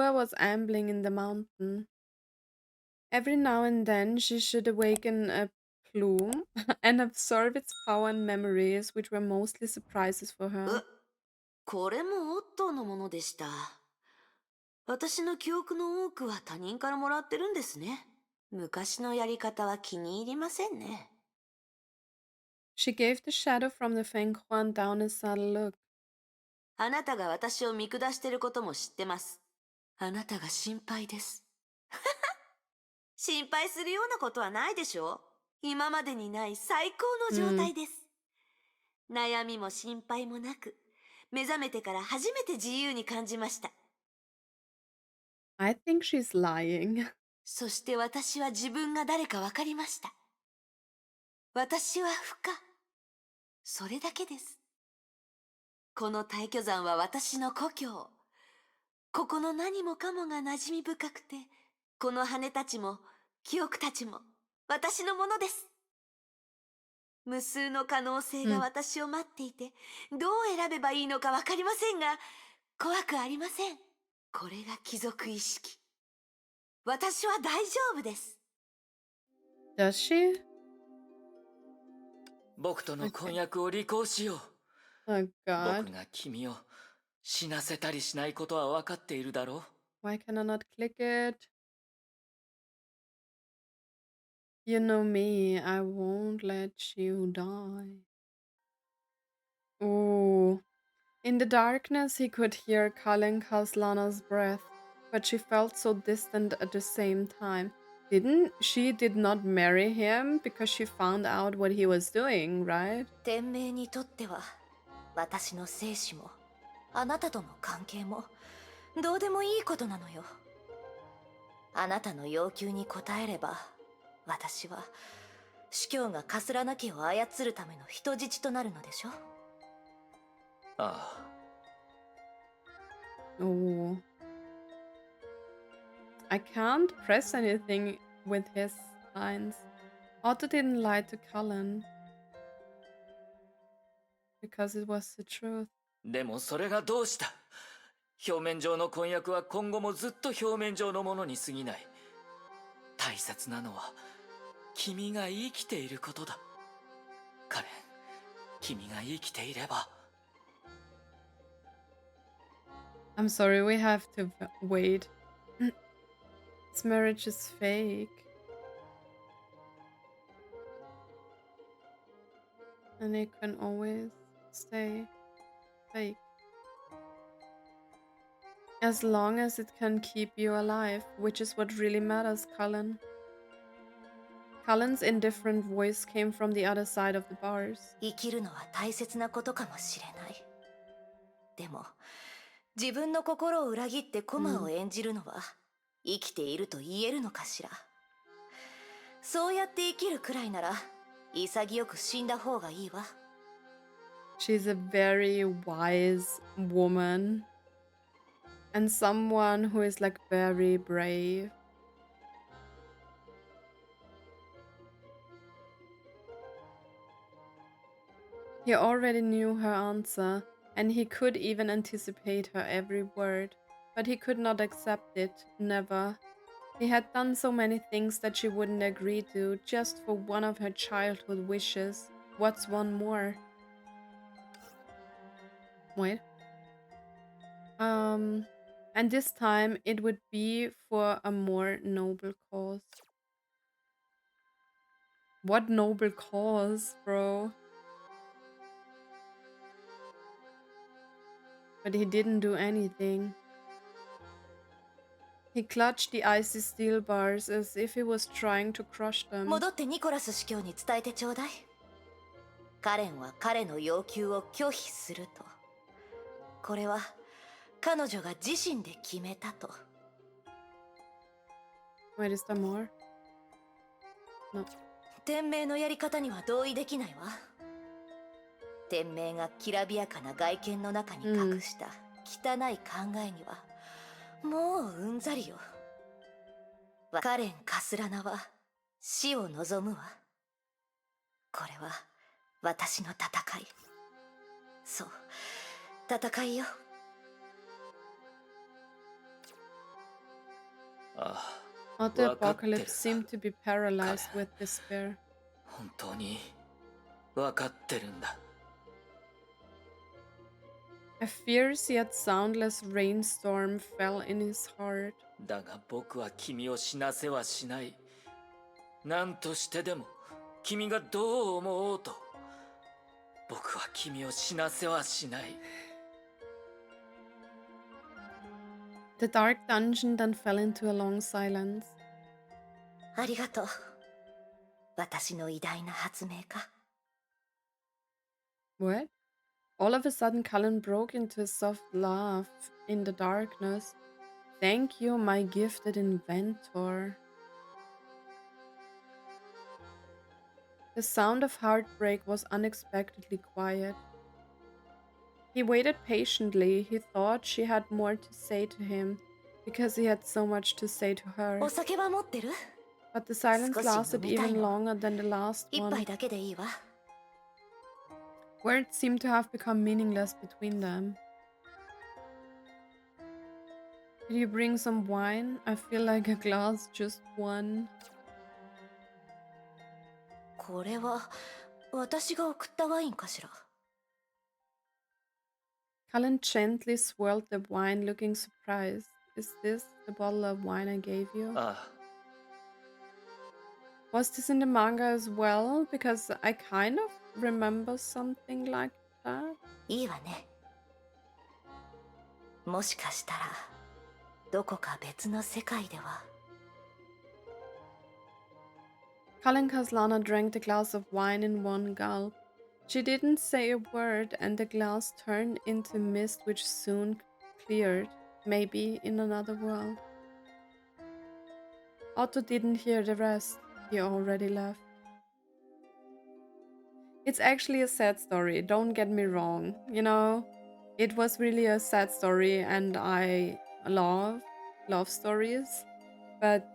Hua was ambling in the mountain. Every now and then she should awaken a plume and absorb its power and memories, which were mostly surprises for う、her. これもオットーのものでした。私の記憶の多くは他人からもらってるんですね。昔のやり方は気に入りませんね。She gave the shadow from the Feng Huan down a subtle look. あなたが私を見下してることも知ってます。あなたが心配です。心配するようなことはないでしょう。今までにない最高の状 Hmm, 態です。悩みも心配もなく、目覚めてから初めて自由に感じました。I think she's lying. そして私は自分が誰かわかりました。私は不可。それだけです。この大巨山は私の故郷。ここの何もかもが馴染み深くて、この羽たちも記憶たちも私のものです。無数の可能性が Hmm. 私を待っていて、どう選べばいいのかわかりませんが、怖くありません。これが貴族意識。私は大丈夫です。Does she? 僕との婚 Okay. 約を履行しよう。 Oh 僕 god. が君を死なせたりしないことは分かっているだろ Why can I not click it? You know me, I won't let you die. Ooh. In the darkness, he could hear Kalin Kaslana's breath, but she felt so distant at the same time. Did not marry him because she found out what he was doing, right? 天命にとっては、私の生死も、あなたとの関係も、どうでもいいことなのよ。あなたの要求に応えれば、私は、司教がカスラナ家を操るための人質となるのでしょ。ああ。 Oh. I can't press anything with his lines. Otto didn't lie to Cullen because it was the truth. でもそれがどうした。表面上の婚約は今後もずっと表面上のものに過ぎない。大切なのは君が生きていることだ。カレン、君が生きていれば。 I'm sorry, we have to wait. This marriage is fake. And it can always stay fake. As long as it can keep you alive, which is what really matters, Cullen. Cullen's indifferent voice came from the other side of the bars. 生きるのは大切なことかもしれない。でも、自分の心を裏切ってコマを演じるのは、生きていると言えるのかしら。そうやって生きるくらいなら、潔く死んだ方がいいわ。She's a very wise woman. And someone who is like very brave. He already knew her answer, and he could even anticipate her every word, but he could not accept it, never. He had done so many things that she wouldn't agree to just for one of her childhood wishes. What's one more? Wait. And this time it would be for a more noble cause. What noble cause, bro? But he didn't do anything. He clutched the icy steel bars as if he was trying to crush them. 戻ってニコラス司教に伝えてちょうだい。カレンは彼の要求を拒否すると。これは彼女が自身で決めたと。Wait, is there more? No. 天命のやり方には同意できないわ。天命がきらびやかな外見の中に隠した汚い考えには、もううんざりよ。カレン・カスラナは死を望むわ。これは私の戦い。そう、戦いよ。ああ、 Not the わかってる apocalypse seemed to be paralyzed 彼 with despair. 本当にわかってるんだ。 A fierce yet soundless rainstorm fell in his heart. だが僕は君を死なせはしない。何としてでも君がどう思おうと僕は君を死なせはしない。 The dark dungeon then fell into a long silence. ありがとう。私の偉大な発明家。What? All of a sudden, Cullen broke into a soft laugh in the darkness. Thank you, my gifted inventor. The sound of heartbreak was unexpectedly quiet. He waited patiently. He thought she had more to say to him, because he had so much to say to お her. 酒は持ってる？ But the silence 少し lasted 飲みたい even の。 longer than the last 一杯 one. だけでいいわ。 Words seemed to have become meaningless between them. Did you bring some wine? I feel like a glass, just one. これは私が送ったワインかしら。 Cullen gently swirled the wine, looking surprised. Is this the bottle of wine I gave you? あ Was this in the manga as well? Because I kind of remember something like that. いいわね。もしかしたらどこか別の世界では。 Cullen Caslana drank the glass of wine in one gulp. She didn't say a word, and the glass turned into mist which soon cleared, maybe in another world. Otto didn't hear the rest. He already left. It's actually a sad story, don't get me wrong. You know, it was really a sad story, and I love stories, but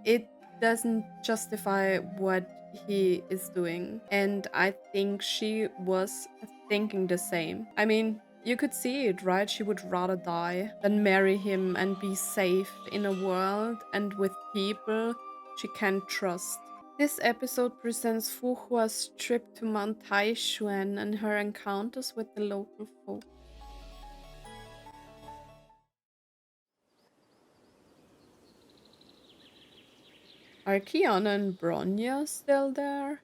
it doesn't justify what he is doing. And I think she was thinking the same. I mean, you could see it, right? She would rather die than marry him and be safe in a world and with people she can't trust. This episode presents Fu Hua's trip to Mount Taixuan and her encounters with the local folk. Are Kiana and Bronya still there?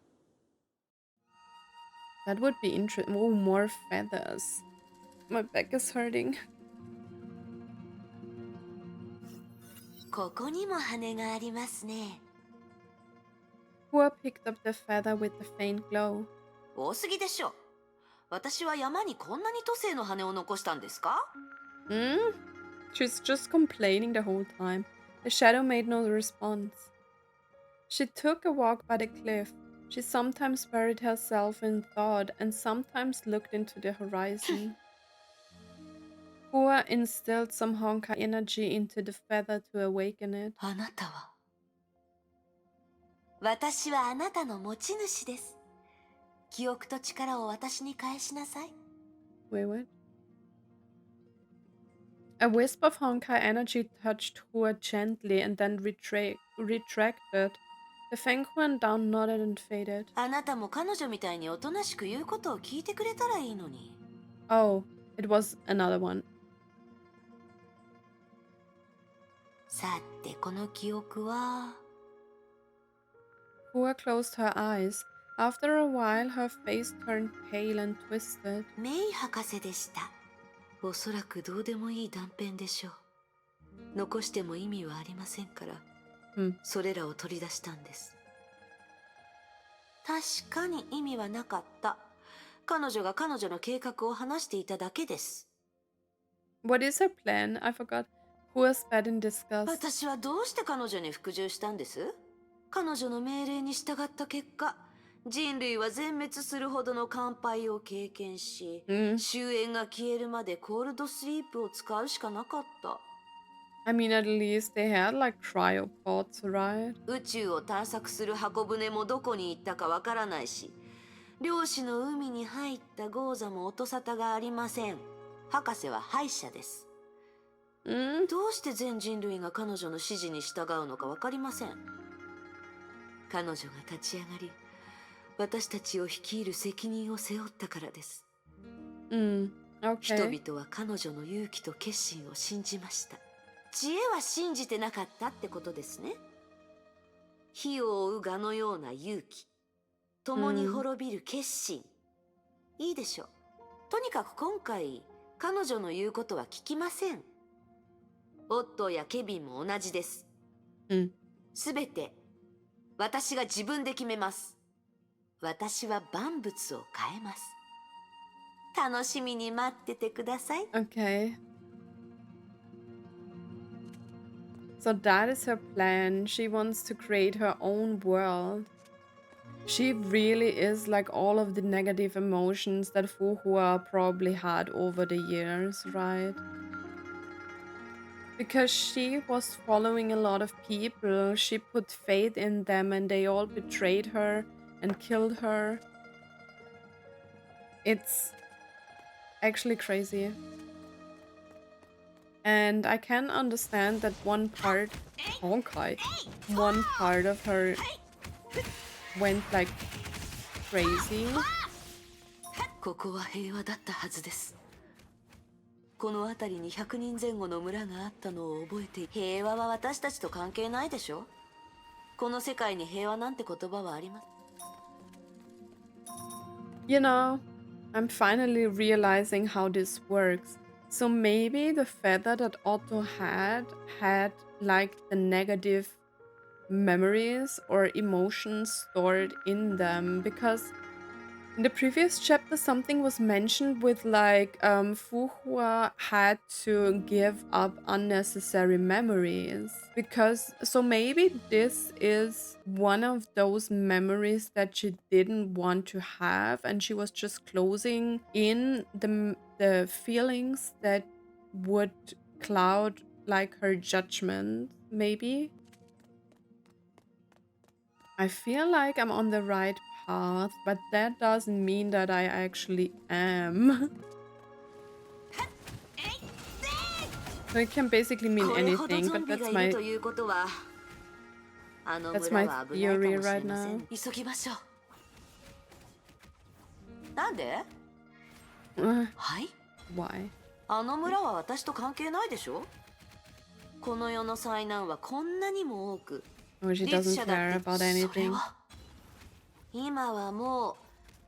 That would be interesting. Oh, more feathers. My back is hurting. ここにも羽がありますね。 Hua picked up the feather with the faint glow. 多すぎでしょ。私は山にこんなに都政の羽を残したんですか？ She's just complaining the whole time. The shadow made no response. She took a walk by the cliff. She sometimes buried herself in thought and sometimes looked into the horizon. Hua instilled some Honkai energy into the feather to awaken it. あなたは。私はあなたの持ち主です。記憶と力を私に返しなさい。 Wait, what? A wisp of Honkai energy touched Hua gently and then retracted. The fang went down, nodded, and faded. あなたも彼女みたいにおとなしく言うことを聞いてくれたらいいのに。 Oh, it was another one. さてこの記憶は。 Hua closed her eyes. After a while, her face turned pale and twisted. メイ博士でした。おそらくどうでもいい断片でしょう。残しても意味はありませんから、それらを取り出したんです。確かに意味はなかった。彼女が彼女の計画を話していただけです。 What is her plan? I forgot. Hua spat in disgust. 私はどうして彼女に服従したんです？彼女の命令に従った結果、人類は全滅するほどの乾杯を経験し、終焉が消えるまでコールドスリープを使うしかなかった。 I mean, at least they had like cryopods, right? 宇宙を探索する箱舟もどこに行ったかわからないし、漁師の海に入ったゴーザも音沙汰がありません。博士は敗者です。Mm? どうして全人類が彼女の指示に従うのか分かりません。彼女が立ち上がり、私たちを率いる責任を背負ったからです。Mm. 人 Okay. 々は彼女の勇気と決心を信じました。知恵は信じてなかったってことですね。火を追う蛾のような勇気、共に滅びる決心。いいでしょう。とにかく今回、彼女の言うことは聞きません。オットーやケビンも同じです。Mm. すべて、私が自分で決めます。私は万物を変えます。楽しみに待っててください。 Okay. So that is her plan. She wants to create her own world. She really is like all of the negative emotions that Fu Hua probably had over the years, right? Because she was following a lot of people. She put faith in them and they all betrayed her and killed her. It's actually crazy. And I can understand that one part, Honkai, one part of her went like crazy. ここは平和だったはずです。この辺りに100人前後の村があったのを覚えて、平和は私たちと関係ないでしょ。この世界に平和なんて言葉はあります。You know, I'm finally realizing how this works. So maybe the feather that Otto had like the negative memories or emotions stored in them, because in the previous chapter something was mentioned with like Fu Hua had to give up unnecessary memories, because so maybe this is one of those memories that she didn't want to have, and she was just closing in the feelings that would cloud like her judgment, maybe. I feel like I'm on the right path, but that doesn't mean that I actually am. So it can basically mean これほど anything, ゾ but ンビがいるということは、あの that's 村 my は危ないか theory もしれ right ません。 now. 急ぎましょう。なんで？ Uh, はい。 Why? あの村は私と関係ないでしょ。この世の災難はこんなにも多く、 Oh, she 律 doesn't 者だっ care て、 about それ anything. は今はも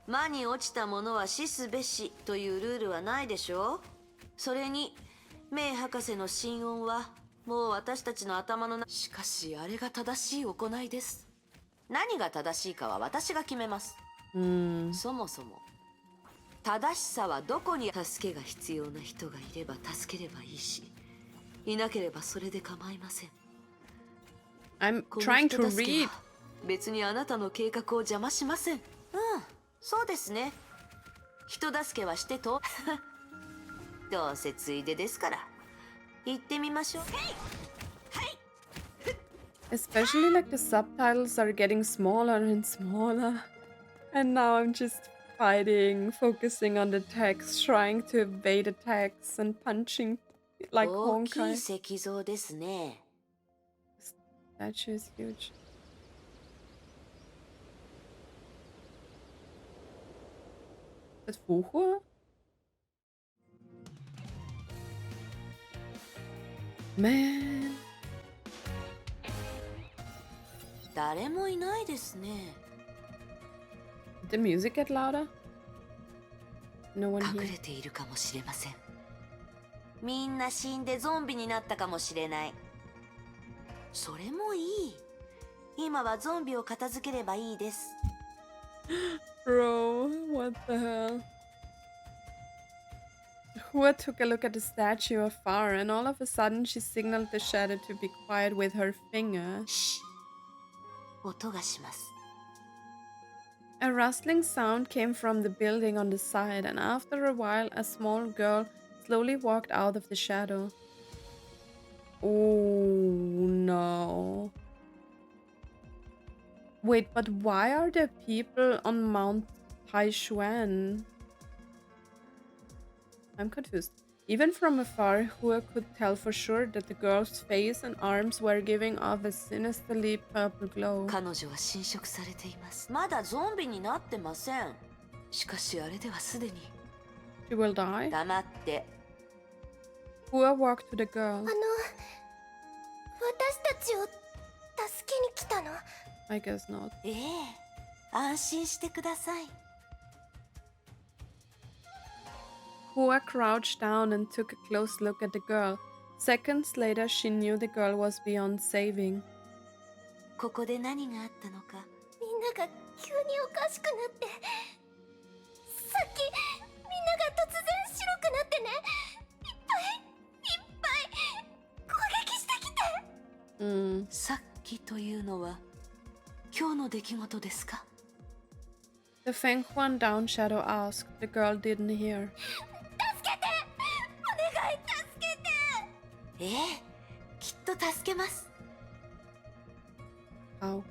う魔に落ちた者は死すべしというルールはないでしょ。それにメイ博士の心音はもう私たちの頭の中。しかしあれが正しい行いです。何が正しいかは私が決めます。 そもそも正しさはどこに。助けが必要な人がいれば助ければいいし、いなければそれで構いません。 I'm この trying 人 to 助け read. は別にあなたの計画を邪魔しません。そうですね。人助けはしてと。どうせついでですから。行ってみましょう。 Especially like the subtitles are getting smaller and smaller. And now I'm just fighting, focusing on the text, trying to evade attacks and punching like 大きい Honkai. 石像ですね。 Statue is huge. That's Fu Hua? Man. 誰もいないですね。 Did the music get louder? No one 隠 here. れているかもしれません。みんな死んでゾンビになったかもしれない。それもいい。今はゾンビを片付ければいいです。 Bro, what the hell? Hua took a look at the statue afar, and all of a sudden she signaled the shadow to be quiet with her finger. シッ。音がします。 A rustling sound came from the building on the side, and after a while, a small girl slowly walked out of the shadow. Oh no. Wait, but why are there people on Mount Taixuan? I'm confused. Even from afar, Hua could tell for sure that the girl's face and arms were giving off a sinisterly purple glow. 彼女は侵食されています。まだゾンビになってません。しかしあれではすでに。She will die? 黙って。Hua walked to the girl. 私たちを助けに来たの？ I guess not. ええ、安心してください。Hua crouched down and took a close look at the girl. Seconds later, she knew the girl was beyond saving. ここで何があったのか。みんなが急におかしくなって、さっきみんなが突然白くなってね、いっぱい攻撃してきて。さっきというのは今日の出来事ですか？ The Fenghuan Down Shadow asked. The girl didn't hear. 助けて！お願い助けて！ええ、きっと助けます。How?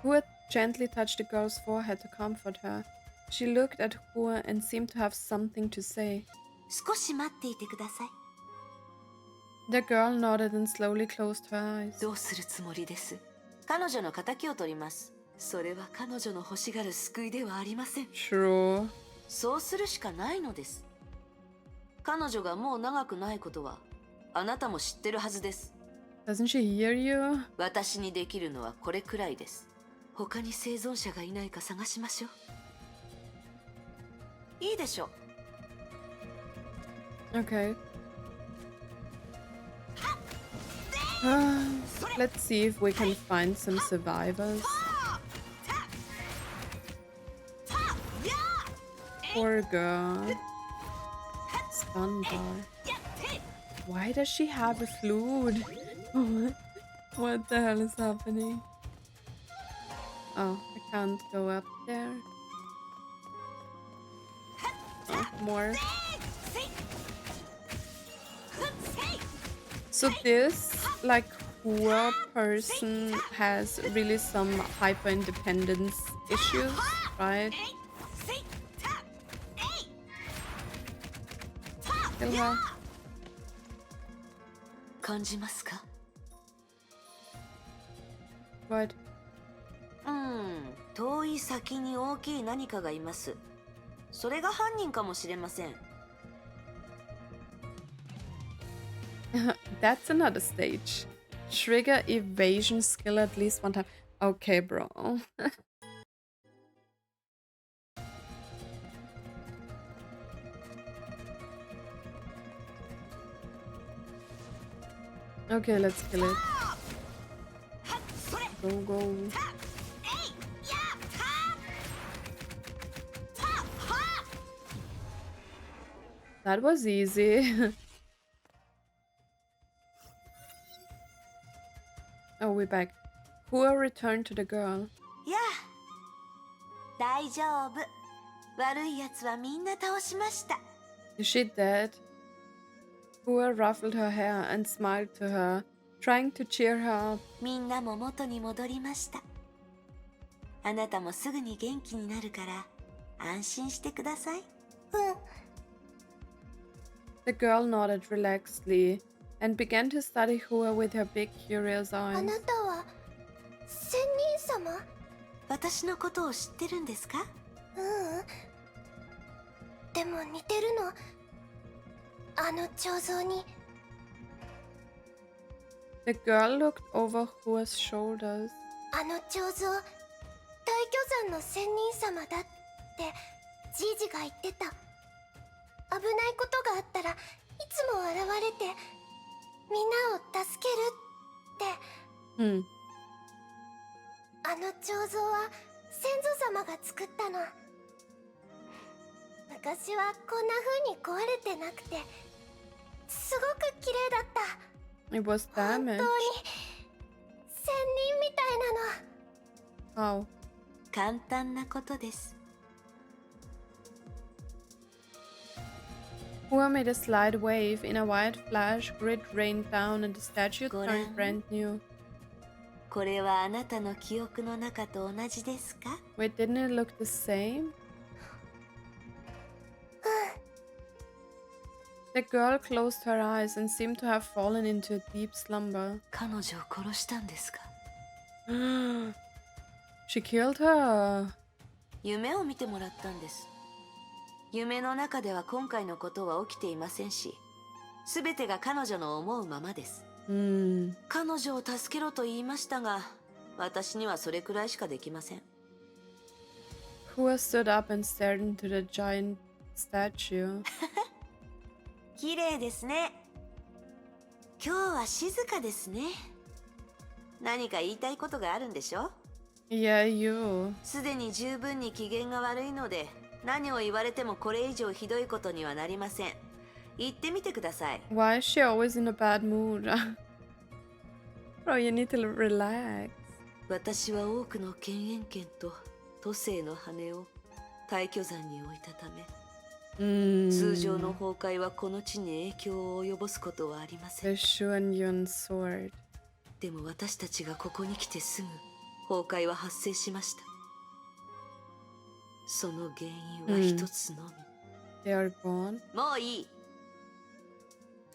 Hua gently touched the girl's forehead to comfort her. She looked at Hua and seemed to have something to say. 少し待っていてください。 The girl nodded and slowly closed her eyes. どうするつもりです？彼女の仇を取ります。それは彼女の欲しがる救いではありません。 True. そうするしかないのです。彼女がもう長くないことはあなたも知ってるはずです。 Doesn't she hear you? 私にできるのはこれくらいです。他に生存者がいないか探しましょう。いいでしょう。 Okay. Let's see if we can find some survivors. Poor girl. Stunned her. Why does she have a flute? What the hell is happening? Oh, I can't go up there. Oh, more. So this, like, Hua person has really some hyper-independence issues, right? Kill her. 感じますか？ What? 遠い先に大きい何かがいます。それが犯人かもしれません。That's another stage. Trigger evasion skill at least one time. Okay, bro. Okay, let's kill it. Go, go. That was easy. Oh, we're back. Hua returned to the girl. やあ、大丈夫。悪い奴はみんな倒しました。 Is she dead? Hua ruffled her hair and smiled to her, trying to cheer her up. みんなも元に戻りました。あなたもすぐに元気になるから安心してください。うん。The girl nodded relaxedly and began to study Hua with her big, curious あ eyes. なたは仙人様？私のことを知ってるんですか？でも似てるの。あの彫像に。 The girl looked over Hua's shoulders. あの彫像、大巨山の仙人様だってじいじが言ってた。危ないことがあったらいつも現れてみんなを助けるって。あの彫像は先祖様が作ったの。昔はこんな風に壊れてなくてすごく綺麗だった。 It was 本当 damaged. に仙人みたいなの。 How? 簡単なことです。 Hua made a slight wave. In a white flash, grit rained down and the statue turned brand new. これはあなたの記憶の中と同じですか？ Wait, didn't it look the same? The girl closed her eyes and seemed to have fallen into a deep slumber. 彼女を殺したんですか？ She killed her. 夢を見てもらったんです。夢の中では今回のことは起きていませんし、すべてが彼女の思うままです。彼女を助けろと言いましたが、私にはそれくらいしかできません。Hua stood up and stared into the giant statue. 綺麗ですね。今日は静かですね。何か言いたいことがあるんでしょ？ Yeah, you. すでに十分に機嫌が悪いので、何を言われてもこれ以上ひどいことにはなりません。言ってみてください。Why is she always in a bad mood? Bro, you need to relax. 私は多くの犬猿犬と都政の羽を大巨山に置いたため、通常の崩壊はこの地に影響を及ぼすことはありません。 The Shuanyun sword. でも私たちがここに来てすぐ崩壊は発生しました。その原因は一つのみ。They are gone. もういい。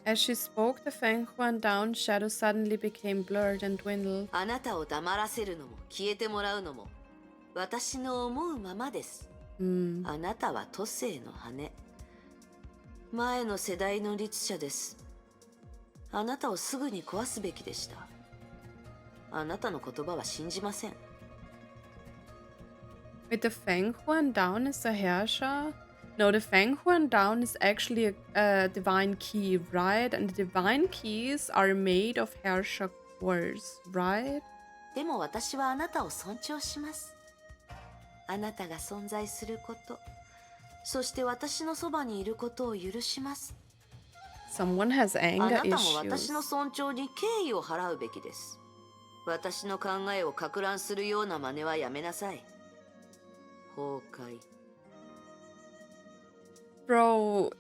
As she spoke, the Feng Huan down shadow suddenly became blurred and dwindled. あなたを黙らせるのも消えてもらうのも私の思うままです。あなたは都政の羽。前の世代の律者です。あなたをすぐに壊すべきでした。あなたの言葉は信じません。 Wait, the Feng Huan down is the Herrscher? No, the Feng Huan down is actually a divine key, right? And the divine keys are made of Herrscher cores, right? でも私はあなたを尊重します。あなたが存在すること、そして私のそばにいることを許します。 Someone has あ anger なたも私 issues. の尊重に敬意を払うべきです。私の考えを撹乱するような真似はやめなさい。崩壊。 Bro,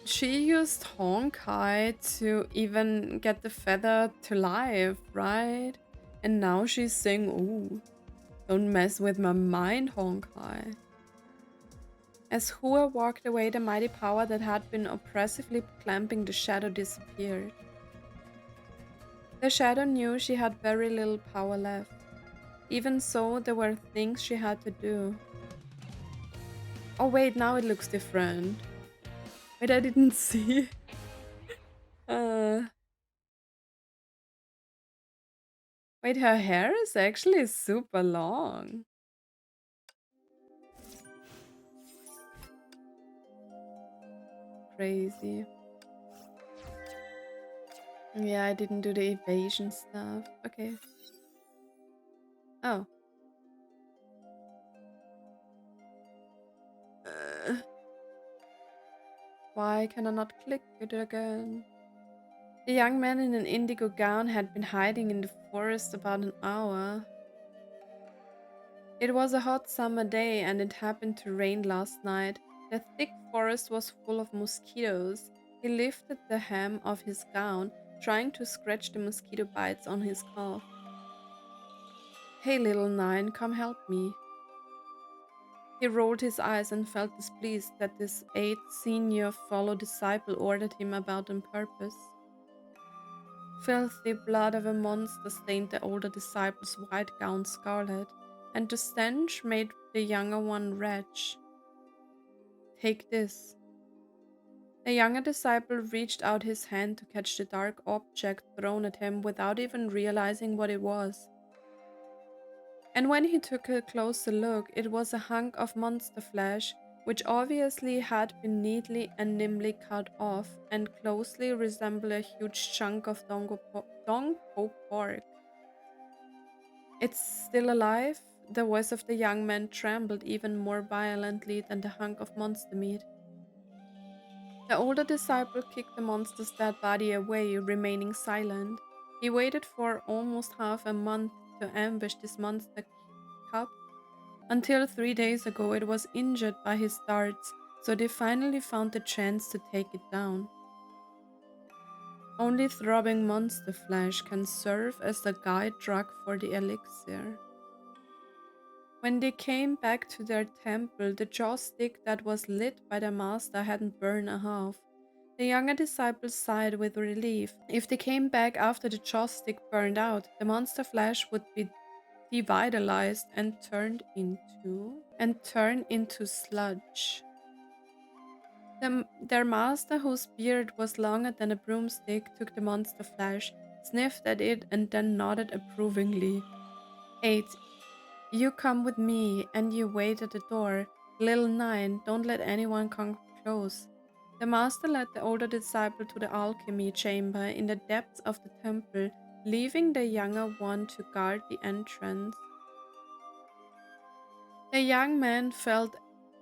she used Honkai to even get the feather to life, right? And now she's saying, ooh, don't mess with my mind, Honkai. As Hua walked away, the mighty power that had been oppressively clamping the shadow disappeared. The shadow knew she had very little power left. Even so, there were things she had to do. Oh wait, now it looks different. Wait, I didn't see. Wait, her hair is actually super long. Crazy. Yeah, I didn't do the evasion stuff. Okay. Oh. Why can I not click it again? The young man in an indigo gown had been hiding in the forest about an hour. It was a hot summer day and it happened to rain last night. The thick forest was full of mosquitoes. He lifted the hem of his gown, trying to scratch the mosquito bites on his calf. Hey, little Nine, come help me. He rolled his eyes and felt displeased that this 8th senior fellow disciple ordered him about on purpose. Filthy blood of a monster stained the older disciple's white gown scarlet, and the stench made the younger one retch. Take this. The younger disciple reached out his hand to catch the dark object thrown at him without even realizing what it was. And when he took a closer look, it was a hunk of monster flesh, which obviously had been neatly and nimbly cut off and closely resembled a huge chunk of Dongpo pork. It's still alive? The voice of the young man trembled even more violently than the hunk of monster meat. The older disciple kicked the monster's dead body away, remaining silent. He waited for almost half a month to ambush this monster cub. Until 3 days ago it was injured by his darts, so they finally found the chance to take it down. Only throbbing monster flesh can serve as the guide drug for the elixir. When they came back to their temple, the joss stick that was lit by the master hadn't burned a half. The younger disciples sighed with relief. If they came back after the joss stick burned out, the monster flesh would be devitalized and turned into sludge. Their master, whose beard was longer than a broomstick, took the monster flesh, sniffed at it, and then nodded approvingly. 8. You come with me, and you wait at the door. Little 9, don't let anyone come close. The master led the older disciple to the alchemy chamber in the depths of the temple, leaving the younger one to guard the entrance. The young man felt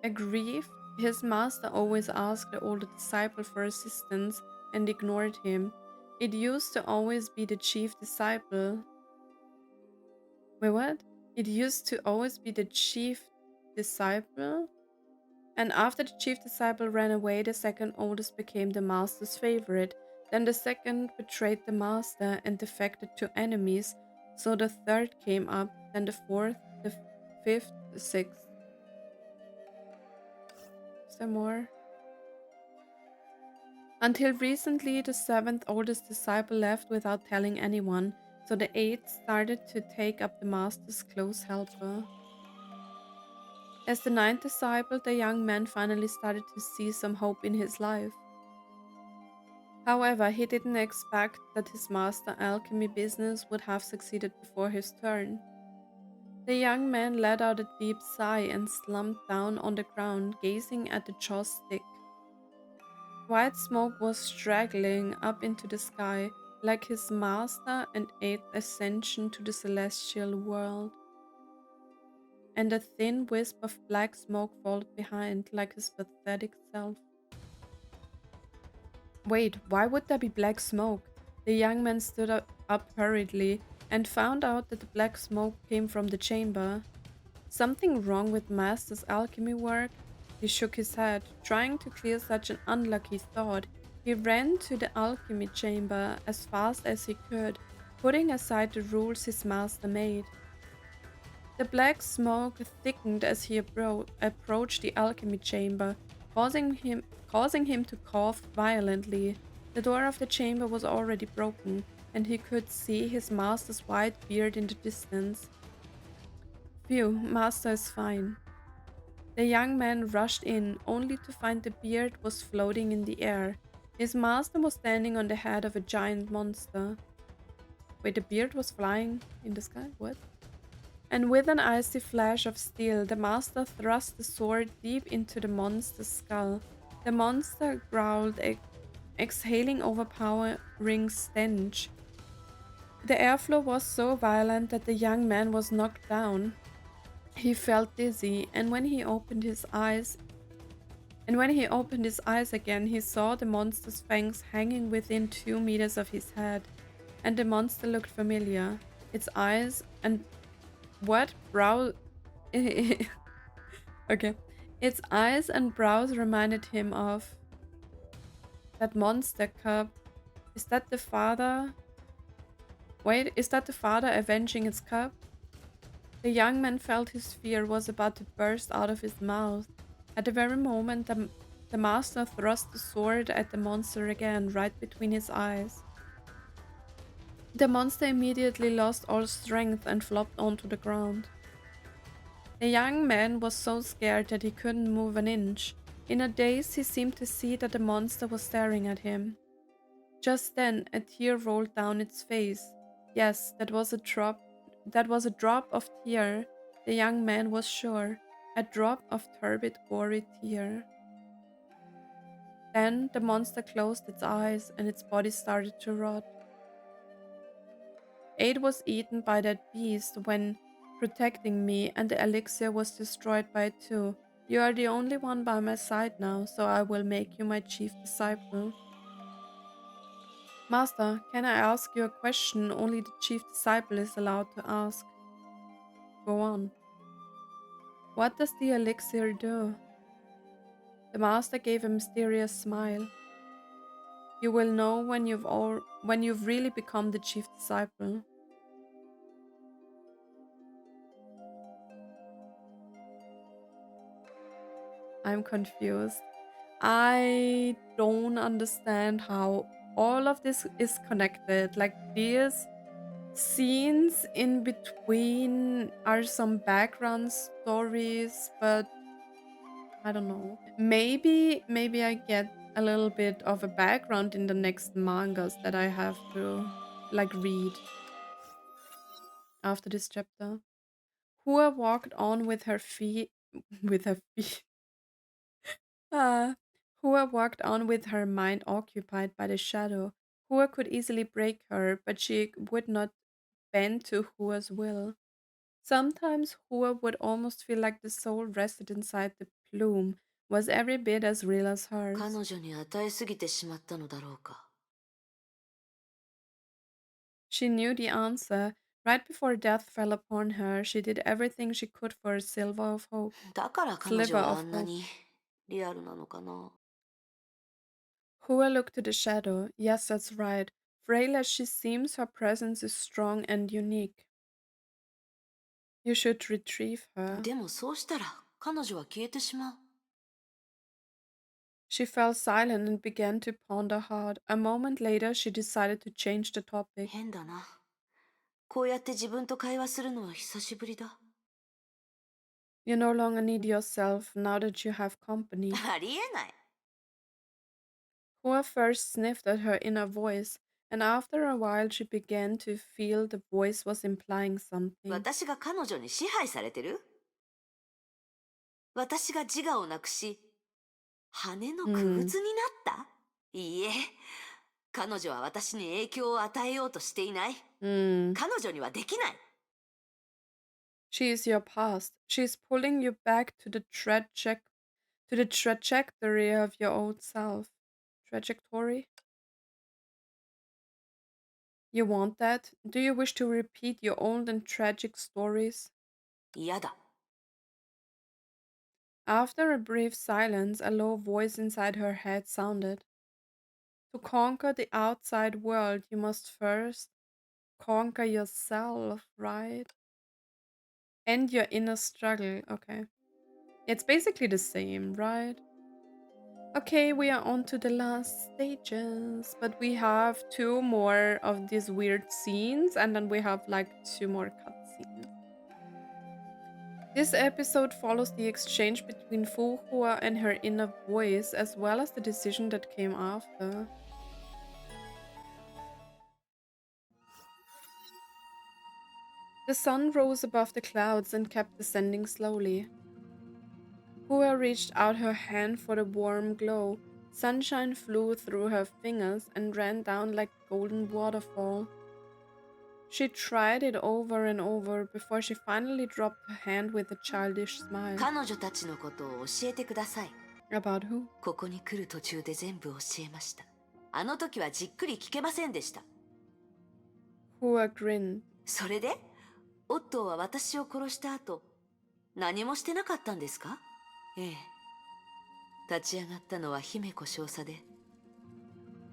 aggrieved. His master always asked the older disciple for assistance and ignored him. It used to always be the chief disciple. Wait, what? It used to always be the chief disciple? And after the chief disciple ran away, the second oldest became the master's favorite. Then the second betrayed the master and defected to enemies. So the third came up, then the fourth, the fifth, the sixth. Is there more? Until recently, the seventh oldest disciple left without telling anyone, so the eighth started to take up the master's close helper. As the ninth disciple, the young man finally started to see some hope in his life. However, he didn't expect that his master alchemy business would have succeeded before his turn. The young man let out a deep sigh and slumped down on the ground, gazing at the joss stick. White smoke was straggling up into the sky, like his master and eighth ascension to the celestial world. And a thin wisp of black smoke followed behind, like his pathetic self. Wait, why would there be black smoke? The young man stood up hurriedly and found out that the black smoke came from the chamber. Something wrong with Master's alchemy work? He shook his head, trying to clear such an unlucky thought. He ran to the alchemy chamber as fast as he could, putting aside the rules his master made. The black smoke thickened as he approached the alchemy chamber, causing him to cough violently. The door of the chamber was already broken, and he could see his master's white beard in the distance. Phew, master is fine. The young man rushed in, only to find the beard was floating in the air. His master was standing on the head of a giant monster. Wait, the beard was flying in the sky? What? And with an icy flash of steel, the master thrust the sword deep into the monster's skull. The monster growled, exhaling overpowering stench. The airflow was so violent that the young man was knocked down. He felt dizzy, and when he opened his eyes again, he saw the monster's fangs hanging within 2 meters of his head, and the monster looked familiar. Its eyes and what brow okay. Its eyes and brows reminded him of that monster cub. Is that the father? Wait, is that the father avenging its cub? The young man felt his fear was about to burst out of his mouth. At the very moment, the master thrust the sword at the monster again, right between his eyes. The monster immediately lost all strength and flopped onto the ground. The young man was so scared that he couldn't move an inch. In a daze, he seemed to see that the monster was staring at him. Just then, a tear rolled down its face. Yes, that was a drop of tear. The young man was sure. A drop of turbid, gory tear. Then the monster closed its eyes and its body started to rot. 8 was eaten by that beast when protecting me, and the elixir was destroyed by it too. You are the only one by my side now, so I will make you my chief disciple. Master, can I ask you a question only the chief disciple is allowed to ask? Go on. What does the elixir do? The master gave a mysterious smile. You will know when you've really become the chief disciple. I'm confused. I don't understand how all of this is connected. Like these scenes in between are some background stories, but I don't know. Maybe I get a little bit of a background in the next mangas that I have to like read after this chapter. Hua walked on with her feet with her feet. Ah, Hua walked on with her mind occupied by the shadow. Hua could easily break her, but she would not bend to Hua's will. Sometimes Hua would almost feel like the soul rested inside the plume was every bit as real as hers. 彼女に与えすぎてしまったのだろうか。 She knew the answer. Right before death fell upon her, she did everything she could for a silver of hope. だから彼 Sliver 女はあ of んな hope. にリアルなのかな。 Hua looked to the shadow. Yes, that's right. Frail as she seems, her presence is strong and unique. You should retrieve her. でもそうしたら彼女は消えてしまう。 She fell silent and began to ponder hard. A moment later, she decided to change the topic. 変だな。こうやって自分と会話するのは久しぶりだ。 You no longer need yourself now that you have company. ありえない。 Hua first sniffed at her inner voice, and after a while she began to feel the voice was implying something. 私が彼女に支配されてる？私が自我をなくし、羽の傀儡になった？いいえ、彼女は私に影響を与えようとしていない。彼女にはできない。 She is your past. She is pulling you back to the trajectory of your old self. Trajectory? You want that? Do you wish to repeat your old and tragic stories? 嫌だ。 After a brief silence, a low voice inside her head sounded. To conquer the outside world, you must first conquer yourself, right? And your inner struggle. Okay. It's basically the same, right? Okay, we are on to the last stages, but we have two more of these weird scenes, and then we have like two more cutscenes. This episode follows the exchange between Fu Hua and her inner voice, as well as the decision that came after. The sun rose above the clouds and kept descending slowly. Hua reached out her hand for the warm glow. Sunshine flew through her fingers and ran down like a golden waterfall. She tried it over and over before she finally dropped her hand with a childish smile. 彼女たちのことを教えてください。 About who? ここに来る途中で全部教えました。あの時はじっくり聞けませんでした。 Hua grinned. それで、オットーは私を殺した後、何もしてなかったんですか？ええ。立ち上がったのは姫子少佐で、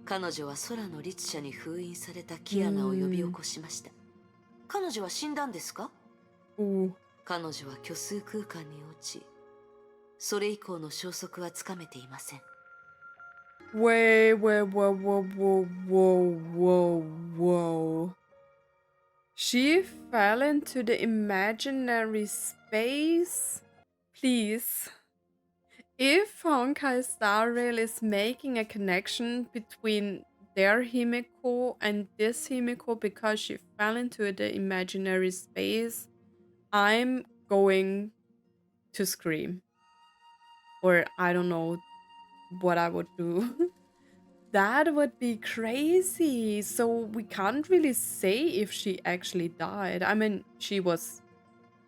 彼女は空の律者に封印されたキアナを呼び起こしました。彼女は死んだんですか？彼女は虚数空間に落ち、それ以降の消息はつかめていません。 Wait, wait, whoa, whoa, whoa, whoa, whoa, whoa. She fell into the imaginary space? Please. If Honkai Star Rail is making a connection between their Himiko and this Himiko because she fell into the imaginary space, I'm going to scream. Or I don't know what I would do. That would be crazy. So we can't really say if she actually died. I mean, she was,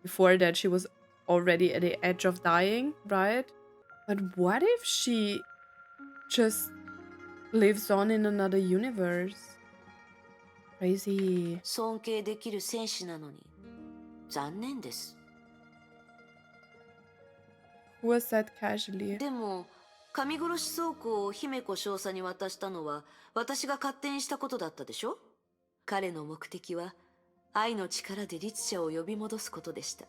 before that, she was already at the edge of dying, right? But what if she just lives on in another universe? Crazy. 尊敬できる戦士なのに、残念です。 Who said casually? でも、神殺し倉庫を姫子少佐に渡したのは私が勝手にしたことだったでしょ？彼の目的は愛の力で律者を呼び戻すことでした。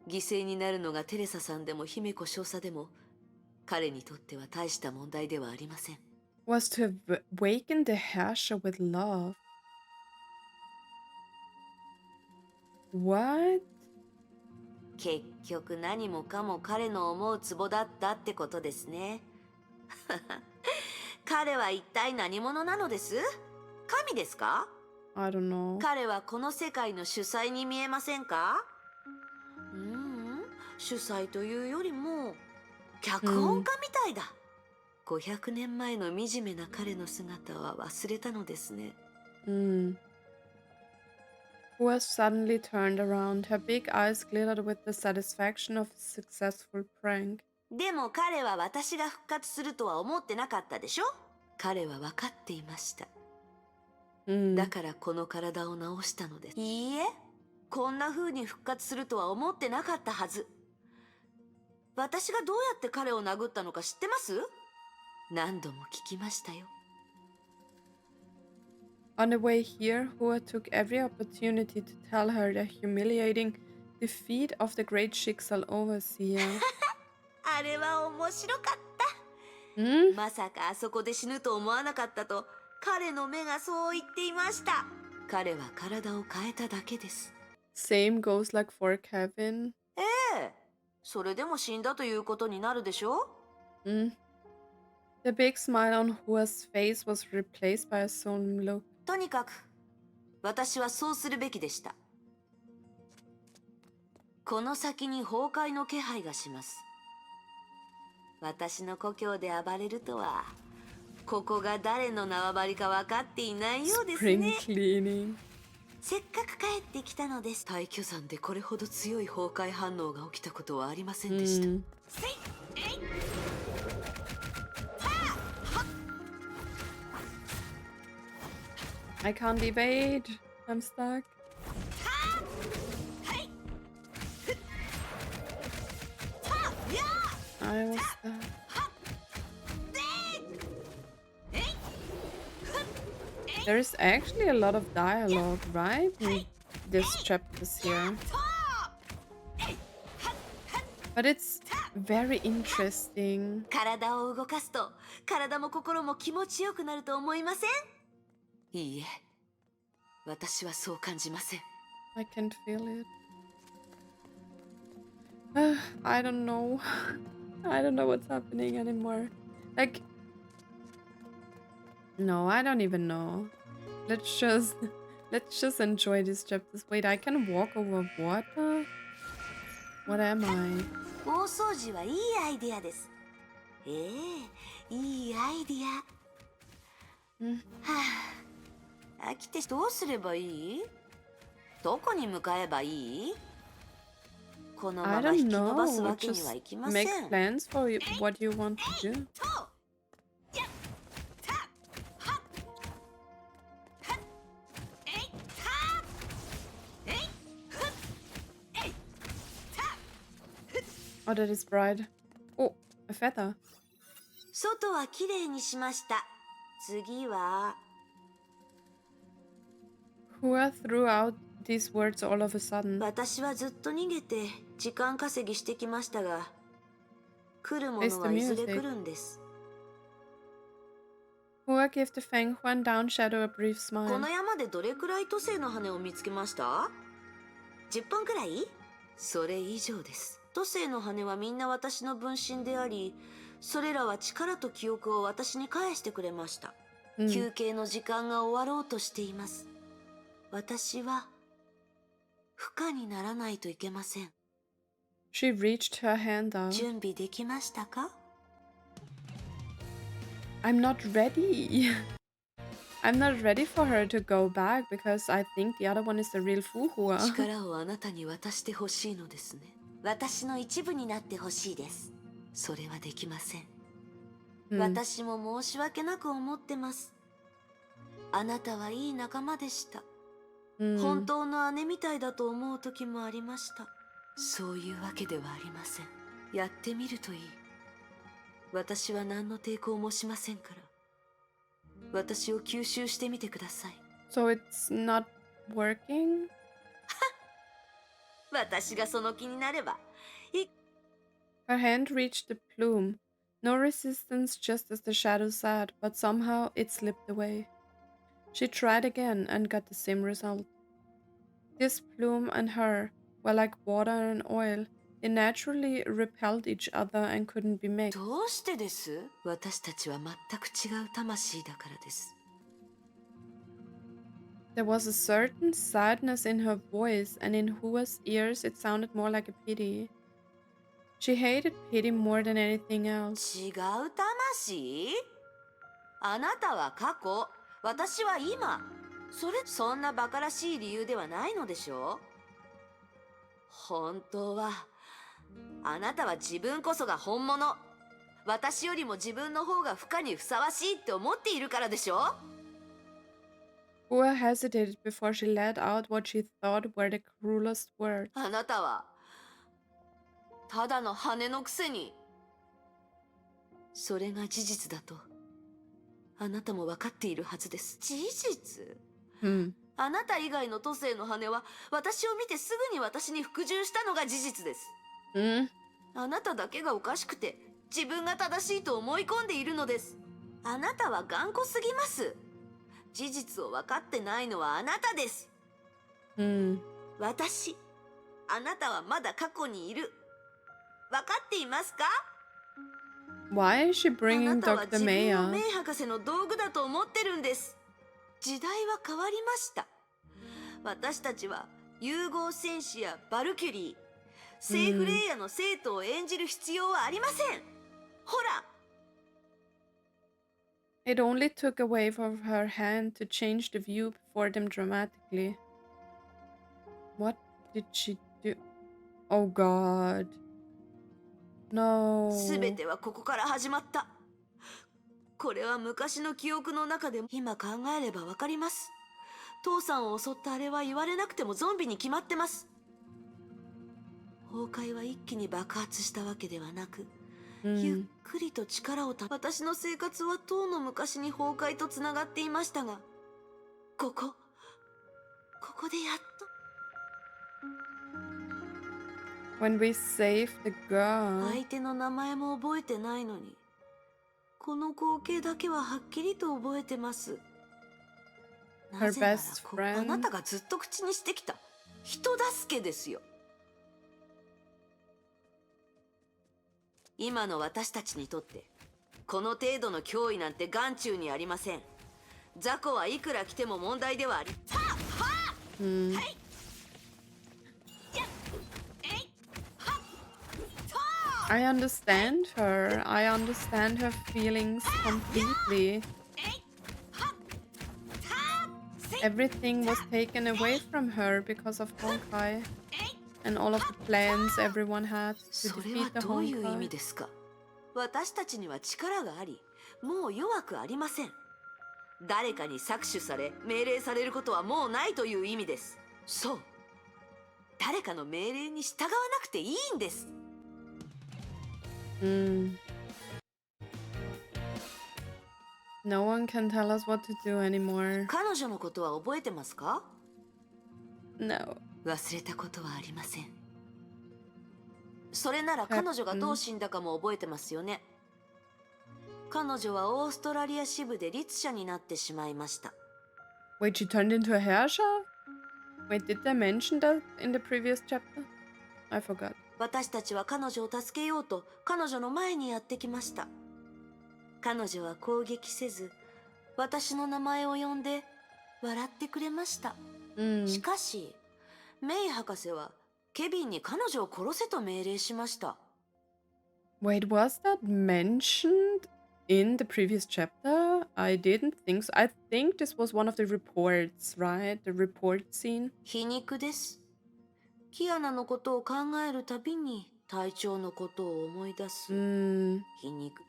犠牲になるのがテレサさんでも姫子少佐でも彼にとっては大した問題ではありません。Was to awaken the Herrscher with love. What? 結局何もかも彼の思うツボだったってことですね。彼は一体何者なのです？神ですか？ I don't know. 彼はこの世界の主催に見えませんか？主催というよりも脚本家みたいだ。500年前の惨めな彼の姿は忘れたのですね。Fu Huas suddenly turned around. Her big eyes glittered with the satisfaction of a successful prank. でも彼は私が復活するとは思ってなかったでしょ？彼は分かっていました。だからこの体を治したのです。いいえ、こんな風に復活するとは思ってなかったはず。私がどうやって彼を殴ったのか知ってます？何度も聞きましたよ。On the way here, Hua took every opportunity to tell her the humiliating defeat of the great Schicksal Overseer. あれは面白かった。まさかあそこで死ぬと思わなかったと彼の目がそう言っていました。彼は体を変えただけです。Same goes like for Kevin. ええ、それでも死んだということになるでしょ？ The big smile on Hua's face was replaced by a solemn look. とにかく私はそうするべきでした。この先に崩壊の気配がします。私の故郷で暴れるとは、ここが誰の縄張りか分かっていないようです Spring ね。 cleaning. せっかく帰ってきたのです。大巨山でこれほど強い崩壊反応が起きたことはありませんでした。I can't evade. I'm stuck. I was stuck. There is actually a lot of dialogue, right? In this chapters here. But it's very interesting. 体を動かすと体も心も気持ちよくなると思いません？いいえ、私はそう感じません。 I can't feel it. I don't know. I don't know what's happening anymore. Like, no, I don't even know. Let's just enjoy these chapters. Wait, I can walk over water? What am I? 大掃除はいいアイデアです。ええ、いいアイデア。飽きてどうすればいい？どこに向かえばいい？この I まま引 don't き伸ばす know. わけに Just はいきませ make ん。 plans for what you want to do. Oh, that is bright. Oh, a feather. 外はきれいにしました。次は Hua threw out these words all of a sudden. 私はずっと逃げて時間稼ぎしてきましたが、来るものはいずれ来るんです。 Hua gave the Fang Huan down shadow a brief こ smile. の山でどれくらい都政の羽を見つけました？ 10 本くらい？それ以上です。都政の羽はみんな私の分身であり、それらは力と記憶を私に返してくれました。休憩の時間が終わろうとしています。私は不可にならないといけません。 She reached her hand out. 準備できましたか？ I'm not ready. I'm not ready for her to go back because I think the other one is the real Fu Hua. 力をあなたに渡してほしいのですね。私の一部になってほしいです。それはできません。私も申し訳なく思ってます。あなたはいい仲間でした。本当の姉みたいだと思う時もありました。そういうわけではありません。やってみるといい。私は何の抵抗もしませんから。私を吸収してみてください。 So it's not working? 私がその気になれば。 Her hand reached the plume. No resistance, just as the shadow said, but somehow it slipped away. She tried again and got the same result. This plume and her were like water and oil. They naturally repelled each other and couldn't be mixed. どうしてです？私たちは全く違う魂だからです。 There was a certain sadness in her voice, and in Hua's ears it sounded more like a pity. She hated pity more than anything else. 違う魂？あなたは過去、私は今。そんな馬鹿らしい理由ではないのでしょう？本当は、あなたは自分こそが本物。私よりも自分の方が不可にふさわしいって思っているからでしょ？ Hua hesitated before she let out what she thought were the cruelest words. あなたは、ただの羽のくせに。それが事実だと、あなたも分かっているはずです。事実？ Hmm. あなた以外の都政の羽は、私を見てすぐに私に服従したのが事実です。Hmm. あなただけがおかしくて、自分が正しいと思い込んでいるのです。あなたは頑固すぎます。事実を分かってないのはあなたです。Hmm. 私、あなたはまだ過去にいる。分かっていますか？ Why is she あな bringing たは Dr. 自分を Maya? メイ博士の道具だと思ってるんです。時代は変わりました。私たちは融合戦士やバルキュリー、セーフレイヤの生徒を演じる必要はありません。ほら、 It only took a wave of her hand to change the view before them dramatically. What did she do? Oh god. す No. べてはここから始まった。これは昔の記憶の中で今考えればわかります。父さんを襲ったあれは言われなくてもゾンビに決まってます。崩壊は一気に爆発したわけではなく、ゆっくりと力を私の生活はとうの昔に崩壊とつながっていましたが、ここでやっと。 When we saved the girl. 相手の名前も覚えてないのに、この光景だけははっきりと覚えてます。 Her なぜなら best あな friend. たがずっと口にしてきた人助けですよ。今の私たちにとってこの程度の脅威なんて眼中にありません。雑魚はいくら来ても問題ではあり。 Hmm. I understand her. I understand her feelings completely. Everything was taken away from her because of Honkai. And all of the plans everyone had to それ defeat は the どういう意味 Honkai. ですか？私たちには力があり、もう弱くありません。誰かに搾取され命令されることはもうないという意味です。そう、誰かの命令に従わなくていいんです。 Hmm. No one can tell us what to do anymore. 彼女のことは覚えてますか？ No. 忘れたことはありません。それなら彼女がどう死んだかも覚えてますよね。彼女はオーストラリア支部で律者になってしまいました。 Wait, she turned into a Herrscher? Wait, did they mention that in the previous chapter? I forgot. 私たちは彼女を助けようと彼女の前にやってきました。彼女は攻撃せず、私の名前を呼んで笑ってくれました。 しかし、メイ博士はケビンに彼女を殺せと命令しました。 Wait, was that mentioned in the previous chapter? I didn't think so. I think this was one of the reports, right? The report scene. 皮肉です。キアナのことを考えるたびに隊長のことを思い出す。皮肉。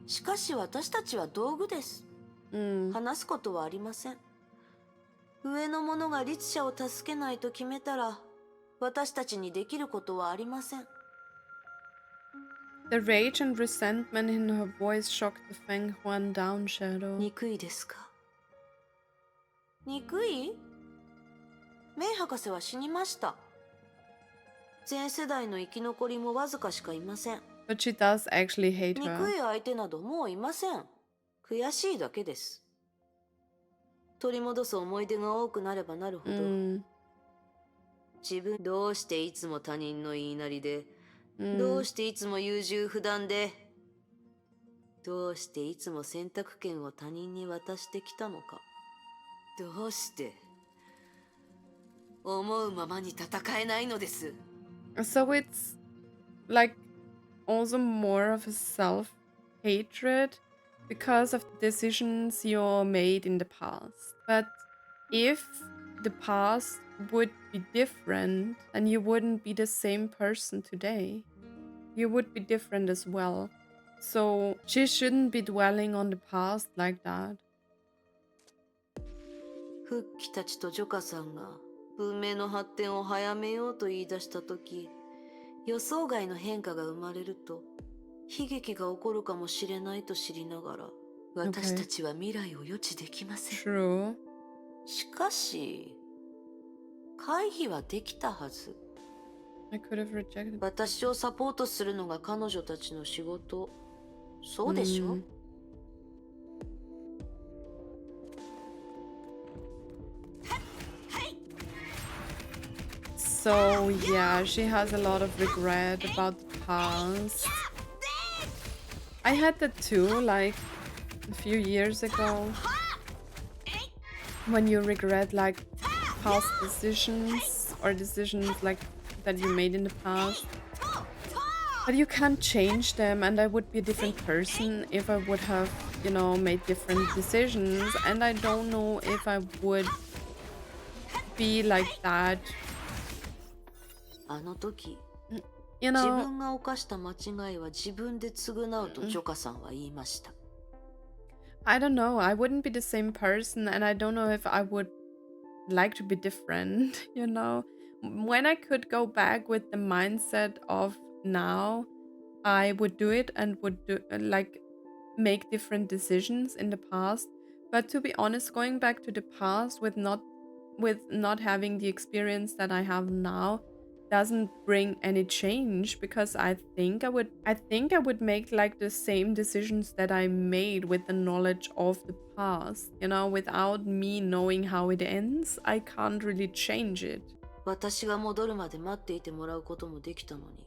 しかし私たちは道具です。話すことはありません。上の者が律者を助けないと決めたら、私たちにできることはありません。 The rage and resentment in her voice shocked the Feng Huan down shadow. 憎いですか？憎い？メイ博士は死にました。前世代の生き残りもわずかしかいません。 But she does actually hate 憎 her. い相手などもういません。悔しいだけです。取り戻す思い出が多くなればなるほど、自分どうしていつも他人の言いなりで、どうしていつも優柔不断で、どうしていつも選択権を他人に渡してきたのか。どうして思うままに戦えないのです。 So it's like also more of a self-hatred because of the decisions you made in the past. But if the past would be different, then you wouldn't be the same person today. You would be different as well. So she shouldn't be dwelling on the past like that. 復帰たちとジョカさんが文明の発展を早めようと言い出したとき、予想外の変化が生まれると悲劇が起こるかもしれないと知りながら、私たちは未来を予知できません。 True. しかし回避はできたはず。 I could have rejected. 私をサポートするのが彼女たちの仕事。そうでしょ、So yeah, she has a lot of regret about the past. I had that too, like a few years ago. When you regret like past decisions or decisions like that you made in the past. But you can't change them, and I would be a different person if I would have, you know, made different decisions. And I don't know if I would be like that. あの時、 You 自 know, 分が犯した間違いは自分で償うとジョカさんは言いました。 I don't know. I wouldn't be the same person, and I don't know if I would like to be different, you know. When I could go back with the mindset of now, I would do it and would do like make different decisions in the past. But to be honest, going back to the past with not having the experience that I have now doesn't bring any change, because I think I would make like the same decisions that I made with the knowledge of the past. You know, without me knowing how it ends, I can't really change it. 私が戻るまで待っていてもらうこともできたのに、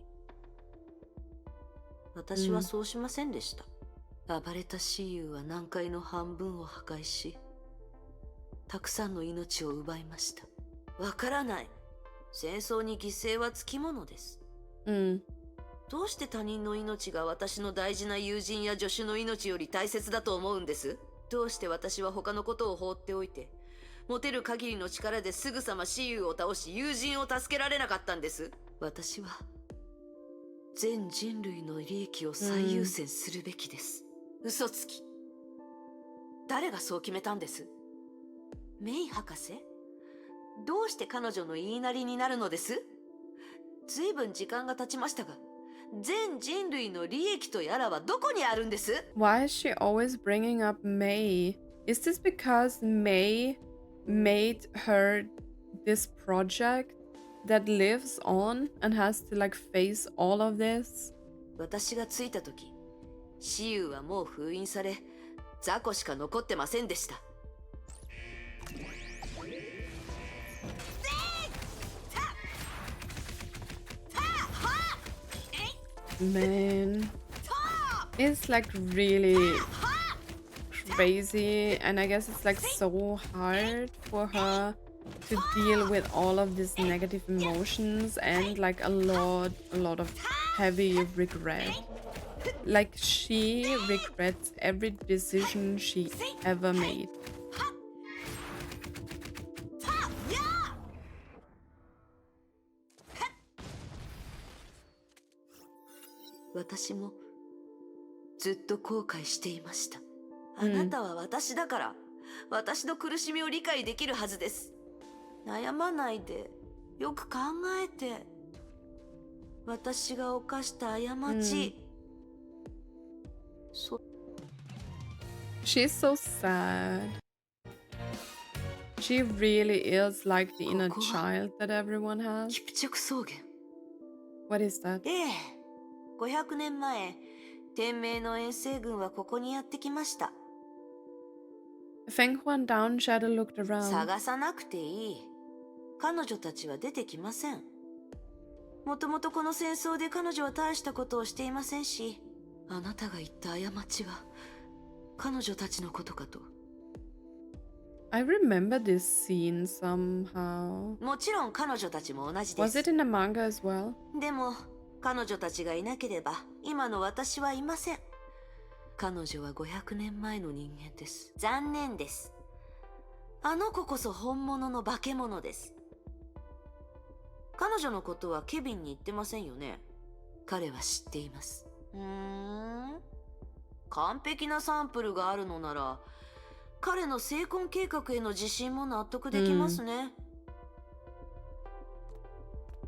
私はそうしませんでした。暴れた雌雄は南海の半分を破壊し、たくさんの命を奪いました。わからない。戦争に犠牲はつきものです。どうして他人の命が私の大事な友人や助手の命より大切だと思うんです？どうして私は他のことを放っておいて、持てる限りの力ですぐさま雌雄を倒し友人を助けられなかったんです？私は全人類の利益を最優先するべきです。嘘つき。誰がそう決めたんです？メイ博士？どうして彼女の言いなりになるのです？ずいぶん時間が経ちましたが、全人類の利益とやらはどこにあるんです？ Why is she always bringing up May? Is this because May made her this project that lives on and has to like face all of this? 私が着いた時、雌雄はもう封印され、雑魚しか残ってませんでした。Man, it's like really crazy, and I guess it's like so hard for her to deal with all of these negative emotions and like a lot of heavy regret. Like she regrets every decision she ever made. 私もずっと後悔していました。あなたは私だから、私の苦しみを理解できるはずです。悩まないで、よく考えて。私が犯した過ち。She's so sad. She really is like the inner child that everyone has. キプチョク草原。What is that? ええ、500年前、天明の遠征軍はここにやってきました。Feng Huan down, Shadow looked around. 探さなくていい。彼女たちは出てきません。もともとこの戦争で彼女は大したことをしていませんし、あなたが言った過ちは彼女たちのことかと。I remember this scene somehow. もちろん彼女たちも同じで Was す。 it in the manga as well? でも彼女たちがいなければ今の私はいません。彼女は500年前の人間です。残念です。あの子こそ本物の化け物です。彼女のことはケビンに言ってませんよね。彼は知っています。完璧なサンプルがあるのなら、彼の成婚計画への自信も納得できますね。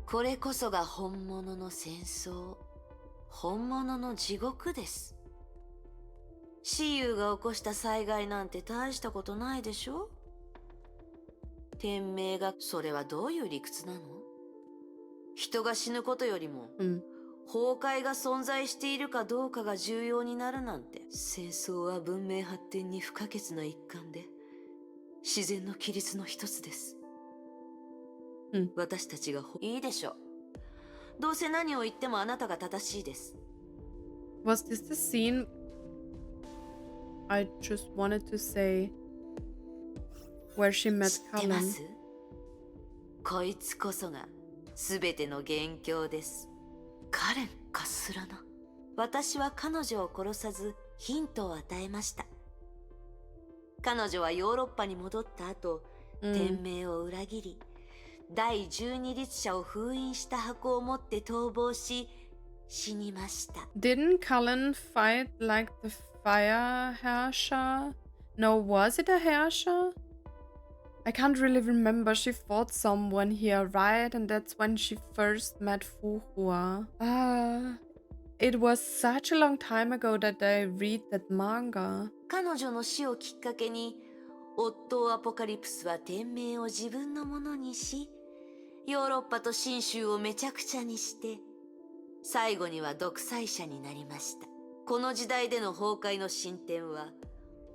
これこそが本物の戦争、本物の地獄です。蚩尤が起こした災害なんて大したことないでしょ。天命が、それはどういう理屈なの？人が死ぬことよりも、崩壊が存在しているかどうかが重要になるなんて。戦争は文明発展に不可欠な一環で、自然の規律の一つです。私たちがいいでしょう。どうせ何を言ってもあなたが正しいです。Was this the scene I just wanted to say where she met 知ってま Cullen? す？こいつこそが全ての元凶です。カレンかすらな。私は彼女を殺さずヒントを与えました。彼女はヨーロッパに戻った後、天命を裏切り、第12律者を封印した箱を持って逃亡し、死にました。Didn't Cullen fight like the fire Herrscher? No, was it a Herrscher? I can't really remember. She fought someone here, right? And that's when she first met Fu Hua. It was such a long time ago that I read that manga. 彼女の死をきっかけに、オットー・アポカリプスは天命を自分のものにし、ヨーロッパと信州をめちゃくちゃにして、最後には独裁者になりました。この時代での崩壊の進展は、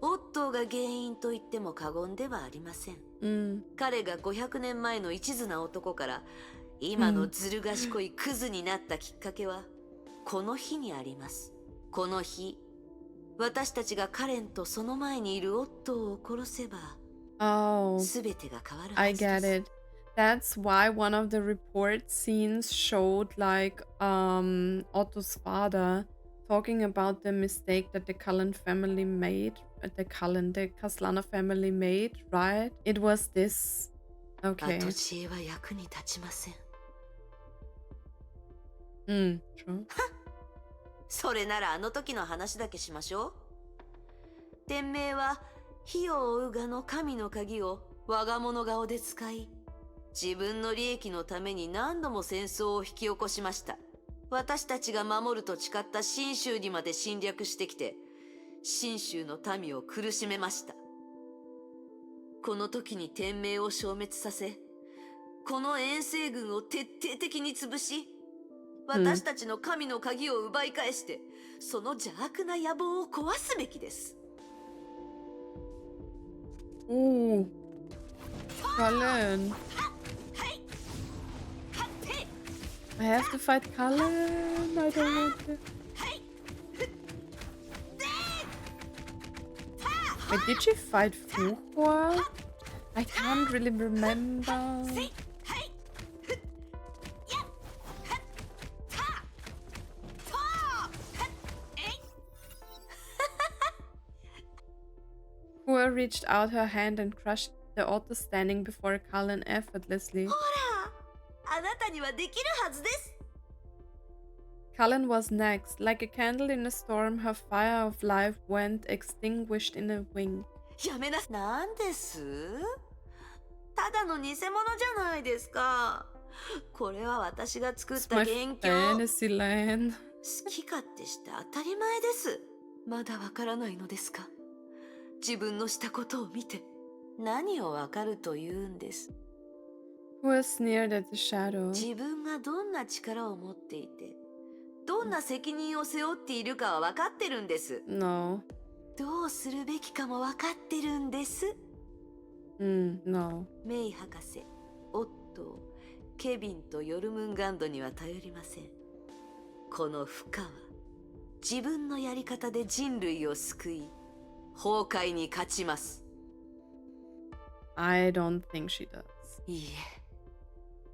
オットーが原因と言っても過言ではありません。彼が500年前の一途な男から、今のずる賢いクズになったきっかけは、この日にあります。この日、私たちがカレンとその前にいるオットーを殺せば、全てが変わるはずです。I get it. That's why one of the report scenes showed like Otto's father talking about the mistake that the Cullen family made, the Kaslana family made, right? It was this. Okay. 後知恵は役に立ちません。True. それならあの時の話だけしましょう。天命は火を追うがの神の鍵を我が物顔で使い、自分の利益のために何度も戦争を引き起こしました。私たちが守ると誓った信州にまで侵略してきて、信州の民を苦しめました。この時に天命を消滅させ、この遠征軍を徹底的に潰し、私たちの神の鍵を奪い返して、その邪悪な野望を壊すべきです。Ooh. Cullen. I have to fight Cullen. I don't want to. Wait, did she fight Fu Hua? I can't really remember. Hua reached out her hand and crushed the otter standing before Cullen effortlessly. ほら、あなたにはできるはずです。Cullen was next. Like a candle in a storm, her fire of life went extinguished in a wink. やめな。なんです？ただの偽物じゃないですか。これは私が作っ It's た my 元凶。 fantasy land. 好き勝手して当たり前です。まだわからないのですか？自分のしたことを見て何をわかるというんです。Who has sneered at the shadow? 自分がどんな力を持っていて、どんな責任を背負っているかは分かってるんです。 No. どうするべきかも分かってるんです。 No. メイ博士、オットー、ケビンとヨルムンガンドには頼りません。このフカは自分のやり方で人類を救い、崩壊に勝ちます。 I don't think she does. いいえ、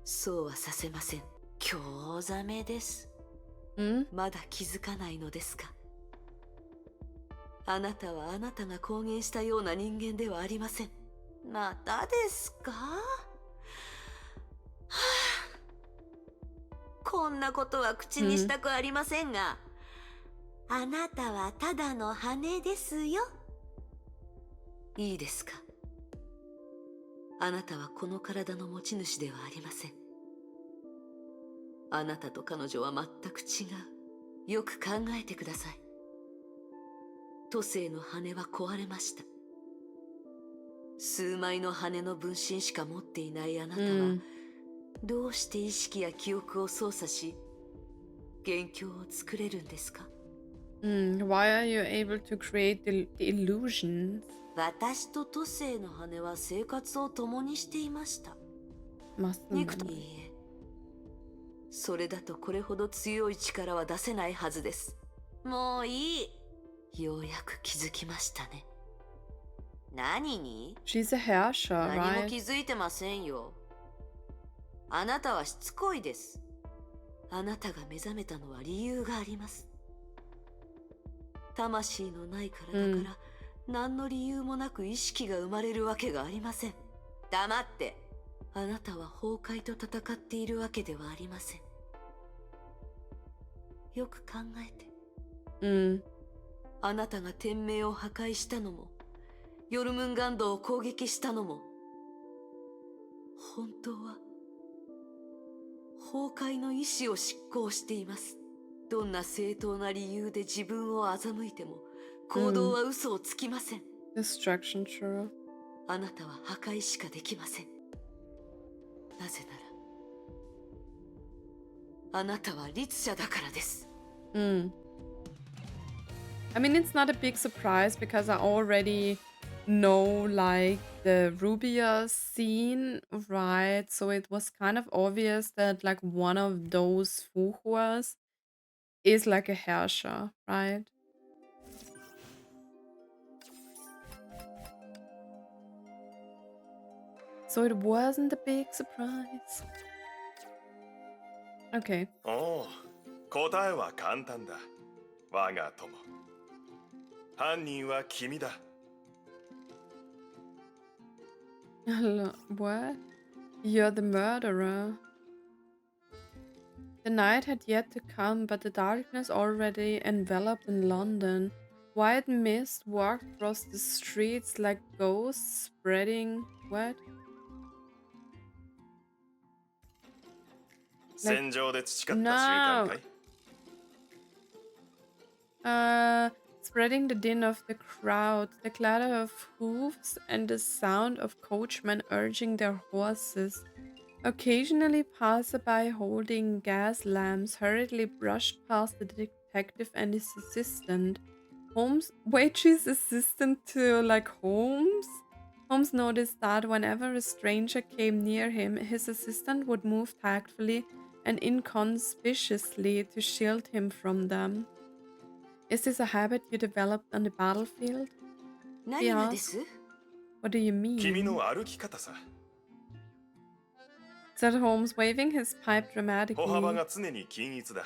そうはさせません。興ざめです。 まだ気づかないのですか。あなたはあなたが公言したような人間ではありません。またですか。はあ、こんなことは口にしたくありませんが、あなたはただの羽ですよ。いいですか。あなたはこの体の持ち主ではありません。あなたと彼女は全く違う。よく考えてください。都政の羽は壊れました。数枚の羽の分身しか持っていないあなたは、どうして意識や記憶を操作し、元凶を作れるんですか。Why are you able to create the illusions? 私と都政の羽は生活を共にしていました。 Must 肉といいえ、それだとこれほど強い力は出せないはずです。もういい。ようやく気づきましたね。何に？ She's a Herrscher, 何も right? 気づいてませんよ。あなたはしつこいです。あなたが目覚めたのは理由があります。魂のない体から何の理由もなく意識が生まれるわけがありません。黙って。あなたは崩壊と戦っているわけではありません。よく考えて。あなたが天命を破壊したのも、ヨルムンガンドを攻撃したのも、本当は崩壊の意志を執行しています。どんな正当な理由で自分を欺いても、行動は嘘をつきません。Destruction, true. あなたは破壊しかできません。なぜなら、あなたは律者だからです。I mean, it's not a big surprise because I already know like the Rubia scene, right? So it was kind of obvious that like one of those Fu Huas is like a Herrscher, right? So it wasn't a big surprise. Okay. おう、答えは簡単だ。我が友。犯人は君だ。What? You're the murderer. The night had yet to come, but the darkness already enveloped in London. White mist walked across the streets like ghosts spreading. What? 戦場で培った習慣かい？ Spreading the din of the crowd, the clatter of hooves, and the sound of coachmen urging their horses. Occasionally, passerby holding gas lamps hurriedly brushed past the detective and his assistant. Holmes, wait, she's assistant to like Holmes? Holmes noticed that whenever a stranger came near him, his assistant would move tactfully and inconspicuously to shield him from them. Is this a habit you developed on the battlefield? He 何がです？ asked. What do you 君 mean? の歩き方さ。 Said Holmes, waving his pipe 歩 dramatically. 幅が常に均一だ。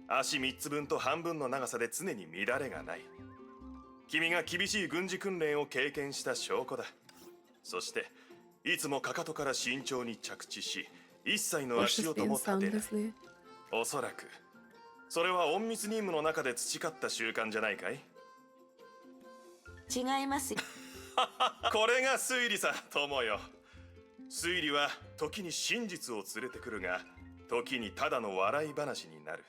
足3つ分と半分の長さで常に乱れがない。君が厳しい軍事訓練を経験した証拠だ。そして、いつもかかとから慎重に着地し、一切の足 Cautiously 音 and も立てない。 soundlessly. おそらく、それは隠密任務の中で培った習慣じゃないかい？違いますよ。これが推理さ、友よ。推理は時に真実を連れてくるが、時にただの笑い話になる。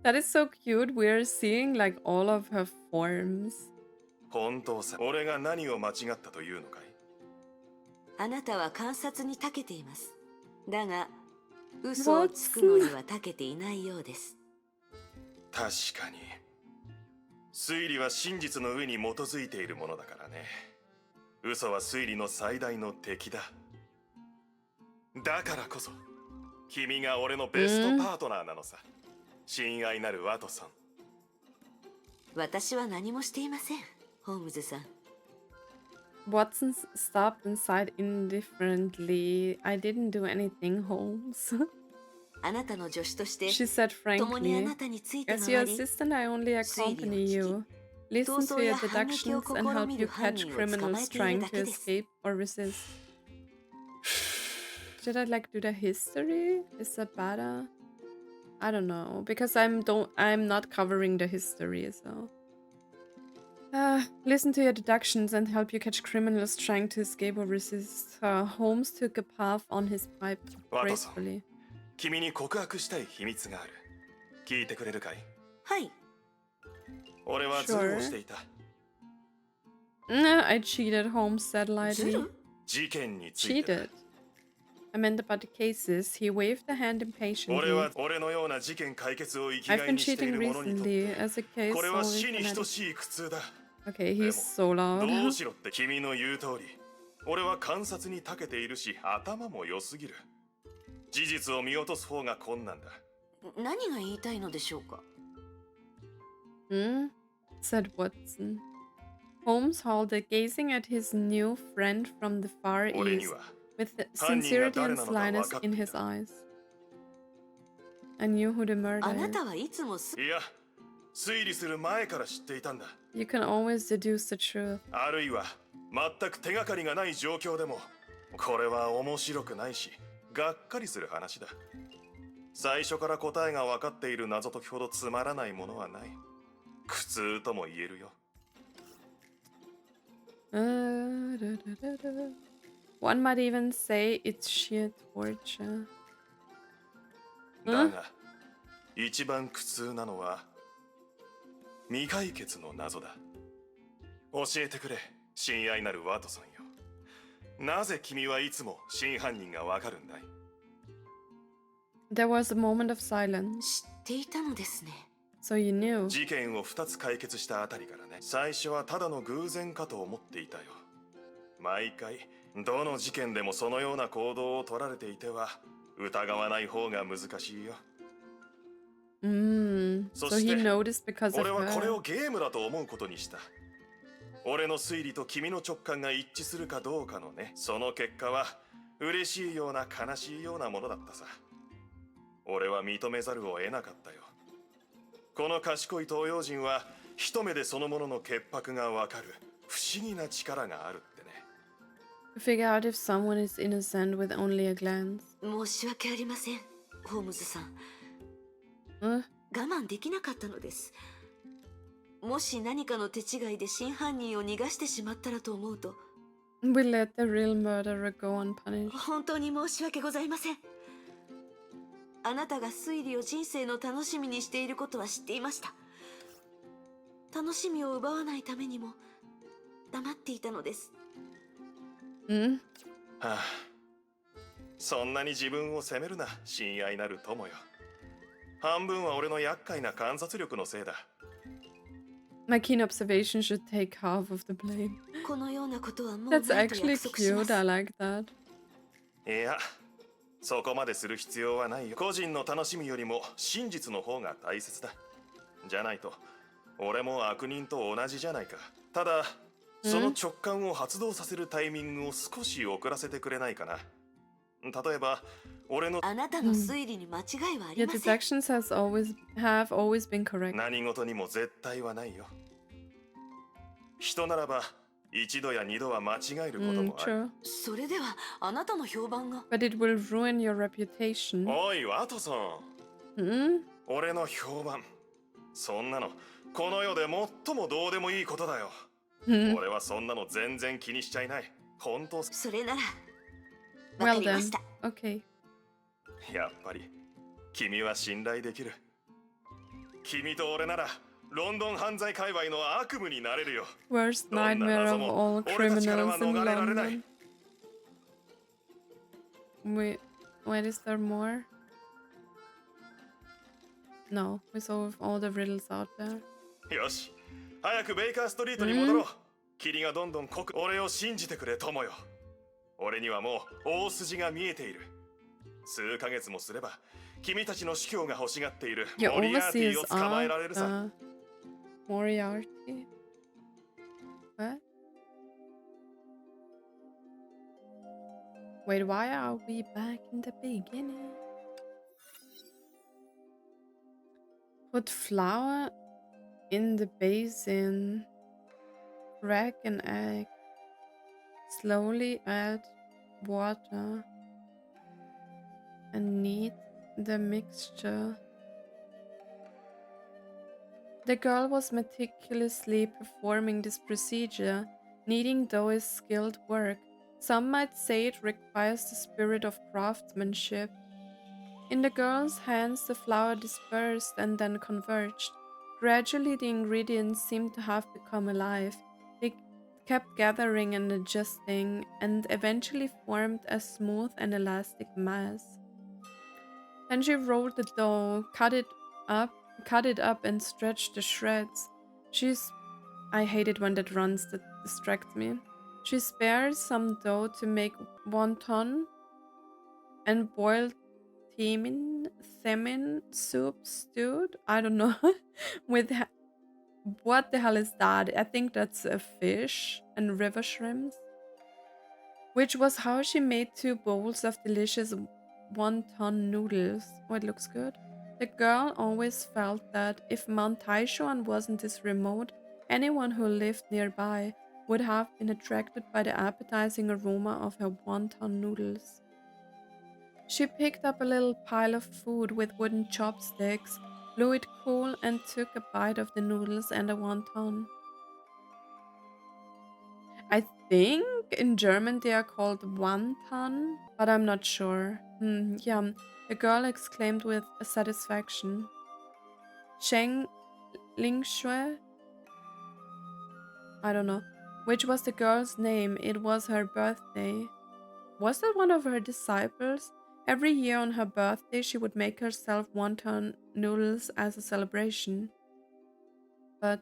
That is so cute. We're seeing like all of her forms. 本当さ、俺が何を間違ったというのかい？あなたは観察に長けています。だが、嘘をつくのには長けていないようです。確かに推理は真実の上に基づいているものだからね。嘘は推理の最大の敵だ。だからこそ君が俺のベストパートナーなのさ。親愛なるワトソン。私は何もしていません、ホームズさん。Watson stopped and sighed indifferently. I didn't do anything, Holmes. あなたの助手として She said 共にあ frankly, なたについて as 回 your り、 assistant, I only accompany you. Listen to your deductions and help you catch criminals trying to escape or resist. Should I like do the history? Is that better? I don't know, because I'm not covering the history, so. Listen to your deductions and help you catch criminals trying to escape or resist. Holmes took a puff on his pipe gracefully. 君に告白したい秘密がある。聞いてくれるかい？はい。俺はズルをしていた。I cheated, Holmes said ズ lightly. ル？事件についてだ。 Cheated. I meant about the cases. He waved the hand 俺 impatiently. は俺のような事件解決を生き I've がい been にしてい cheating る者にとって recently as a case これは solving 死に fanatic. 等しい苦痛だ。 Okay, he's so どう loud. しろって君の言う通り、俺は観察に長けているし頭も良すぎる。事実を見落とす方が困難だ。何が言いたいのでしょうか？ said Watson. Holmes halted, gazing at his new friend from the far 俺に east, は with the 犯人が sincerity 誰 and なのか分 slyness かって in い his た。 eyes. I knew who the あな murderer た is. はいつもいや、推理する前から知っていたんだ。 You can always deduce the truth. あるいは全く手がかりがない状況でも、これは面白くないし、がっかりする話だ。最初から答えが分かっている謎解きほどつまらないものはない。苦痛とも言えるよ。 One might even say it's sheer torture. だが、一番苦痛なのは未解決の謎だ。教えてくれ、親愛なるワトソンよ。なぜ君はいつも真犯人がわかるんだい？ There was a moment of silence. 知っていたのですね。So you knew. 事件を2つ解決したあたりからね。最初はただの偶然かと思っていたよ。毎回どの事件でもそのような行動を取られていては疑わない方が難しいよ。So he noticed because of 俺はこれ her. をゲームだと思うことにした。俺の推理と君の直感が一致するかどうかのね。その結果は嬉しいような悲しいようなものだったさ。俺は認めざるを得なかったよ。この賢い東洋人は一目でそのものの潔白がわかる不思議な力があるってね。To figure out if someone is innocent with only a glance. 申し訳ありません、ホームズさん。 Huh? 我慢できなかったのです。もし何かの手違いで真犯人を逃がしてしまったらと思うと、 We let the real murderer go unpunished. 本当に申し訳ございません。あなたが推理を人生の楽しみにしていることは知っていました。楽しみを奪わないためにも黙っていたのです。はあ、そんなに自分を責めるな、親愛なる友よ。半分は俺の厄介な観察力のせいだ。 My keen observation should take half of the blame. このようなことはもう That's ないと actually 約束しま cute. す。 I like that. いや、そこまでする必要はないよ。個人の楽しみよりも真実の方が大切だ。じゃないと、俺も悪人と同じじゃないか。ただ、その直感を発動させるタイミングを少し遅らせてくれないかな。例えば、俺のあなたの推理に間違いはあり Your ません。 deductions have always been correct. 何事にも絶対はないよ。人ならば一度や二度は間違えることもある。 True. それではあなたの評判が。 But it will ruin your reputation. おい、ワトソン。 Hmm? 俺の評判。そんなの、この世で最もどうでもいいことだよ。俺はそんなの全然気にしちゃいない。本当。それならわか Well りま then. した。 Okay. やっぱり君は信頼できる。君と俺ならロンドン犯罪界隈の悪夢になれるよ。 Worst どんな nightmare 謎 of も all 俺たちから criminals は in 逃れられない。 London. Wait, wait, is there more? No, we solved all the riddles out there. よし、早くベイカーストリートに戻ろう。うん霧がどんどん濃く、俺を信じてくれ友よ。俺にはもう大筋が見えている。数ヶ月もすれば君たちの司教が欲しがっている Your モリアーティ overseas を捕まえられるさ。 are Moriarty. What? Wait, why are we back in the beginning? Put flour in the basin. Crack an egg. Slowly add water. And knead the mixture. The girl was meticulously performing this procedure. Kneading dough is skilled work. Some might say it requires the spirit of craftsmanship. In the girl's hands, the flour dispersed and then converged. Gradually, the ingredients seemed to have become alive. They kept gathering and adjusting, and eventually formed a smooth and elastic mass. Then she rolled the dough, cut it up, and stretched the shreds. I hate it when that runs that distracts me. She spared some dough to make wonton and boiled themin soup stewed. I don't know. What the hell is that? I think that's a fish and river shrimps. Which was how she made 2 bowls of delicious wonton noodles. Oh, it looks good. The girl always felt that if Mount Taixuan wasn't this remote, anyone who lived nearby would have been attracted by the appetizing aroma of her wonton noodles. She picked up a little pile of food with wooden chopsticks, blew it cool, and took a bite of the noodles and a wonton. I think in German they are called wonton, but I'm not sure. Yum, the girl exclaimed with satisfaction. Sheng Lingshui? I don't know. Which was the girl's name? It was her birthday. Was that one of her disciples? Every year on her birthday, she would make herself wonton noodles as a celebration. But...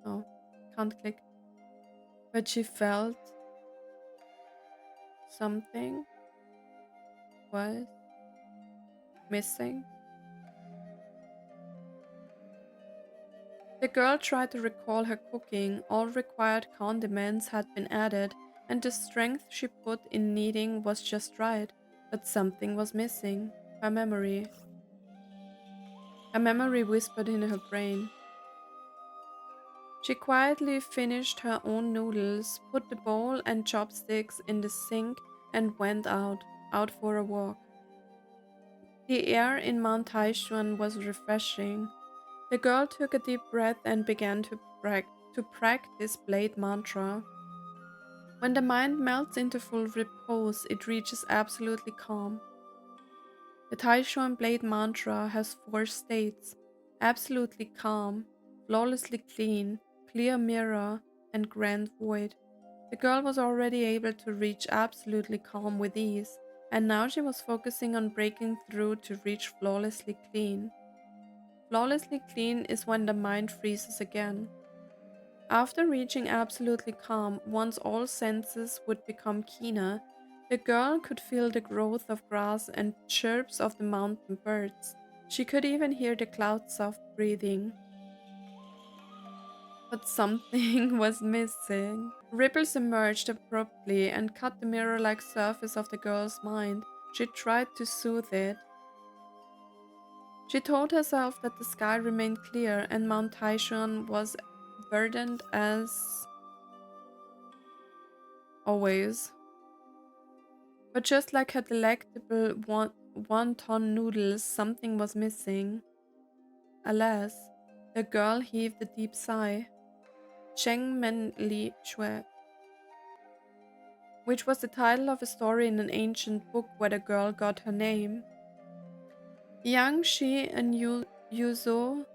oh, can't click. But she felt something was missing. The girl tried to recall her cooking. All required condiments had been added, and the strength she put in kneading was just right. But something was missing. Her memory. A memory whispered in her brain. She quietly finished her own noodles, put the bowl and chopsticks in the sink, and went out for a walk. The air in Mount Taishuan was refreshing. The girl took a deep breath and began to practice blade mantra. When the mind melts into full repose, it reaches absolutely calm. The Taishuan blade mantra has 4 states: absolutely calm, flawlessly clean, clear mirror, and grand void. The girl was already able to reach absolutely calm with ease, and now she was focusing on breaking through to reach flawlessly clean. Flawlessly clean is when the mind freezes again. After reaching absolutely calm, once all senses would become keener, the girl could feel the growth of grass and chirps of the mountain birds. She could even hear the clouds' soft breathing. But something was missing. Ripples emerged abruptly and cut the mirror-like surface of the girl's mind. She tried to soothe it. She told herself that the sky remained clear and Mount Taishan was verdant as always. But just like her delectable wonton noodles, something was missing. Alas, the girl heaved a deep sigh. Cheng Men Li Shui, which was the title of a story in an ancient book where the girl got her name. Yang Shi and Yu Zhou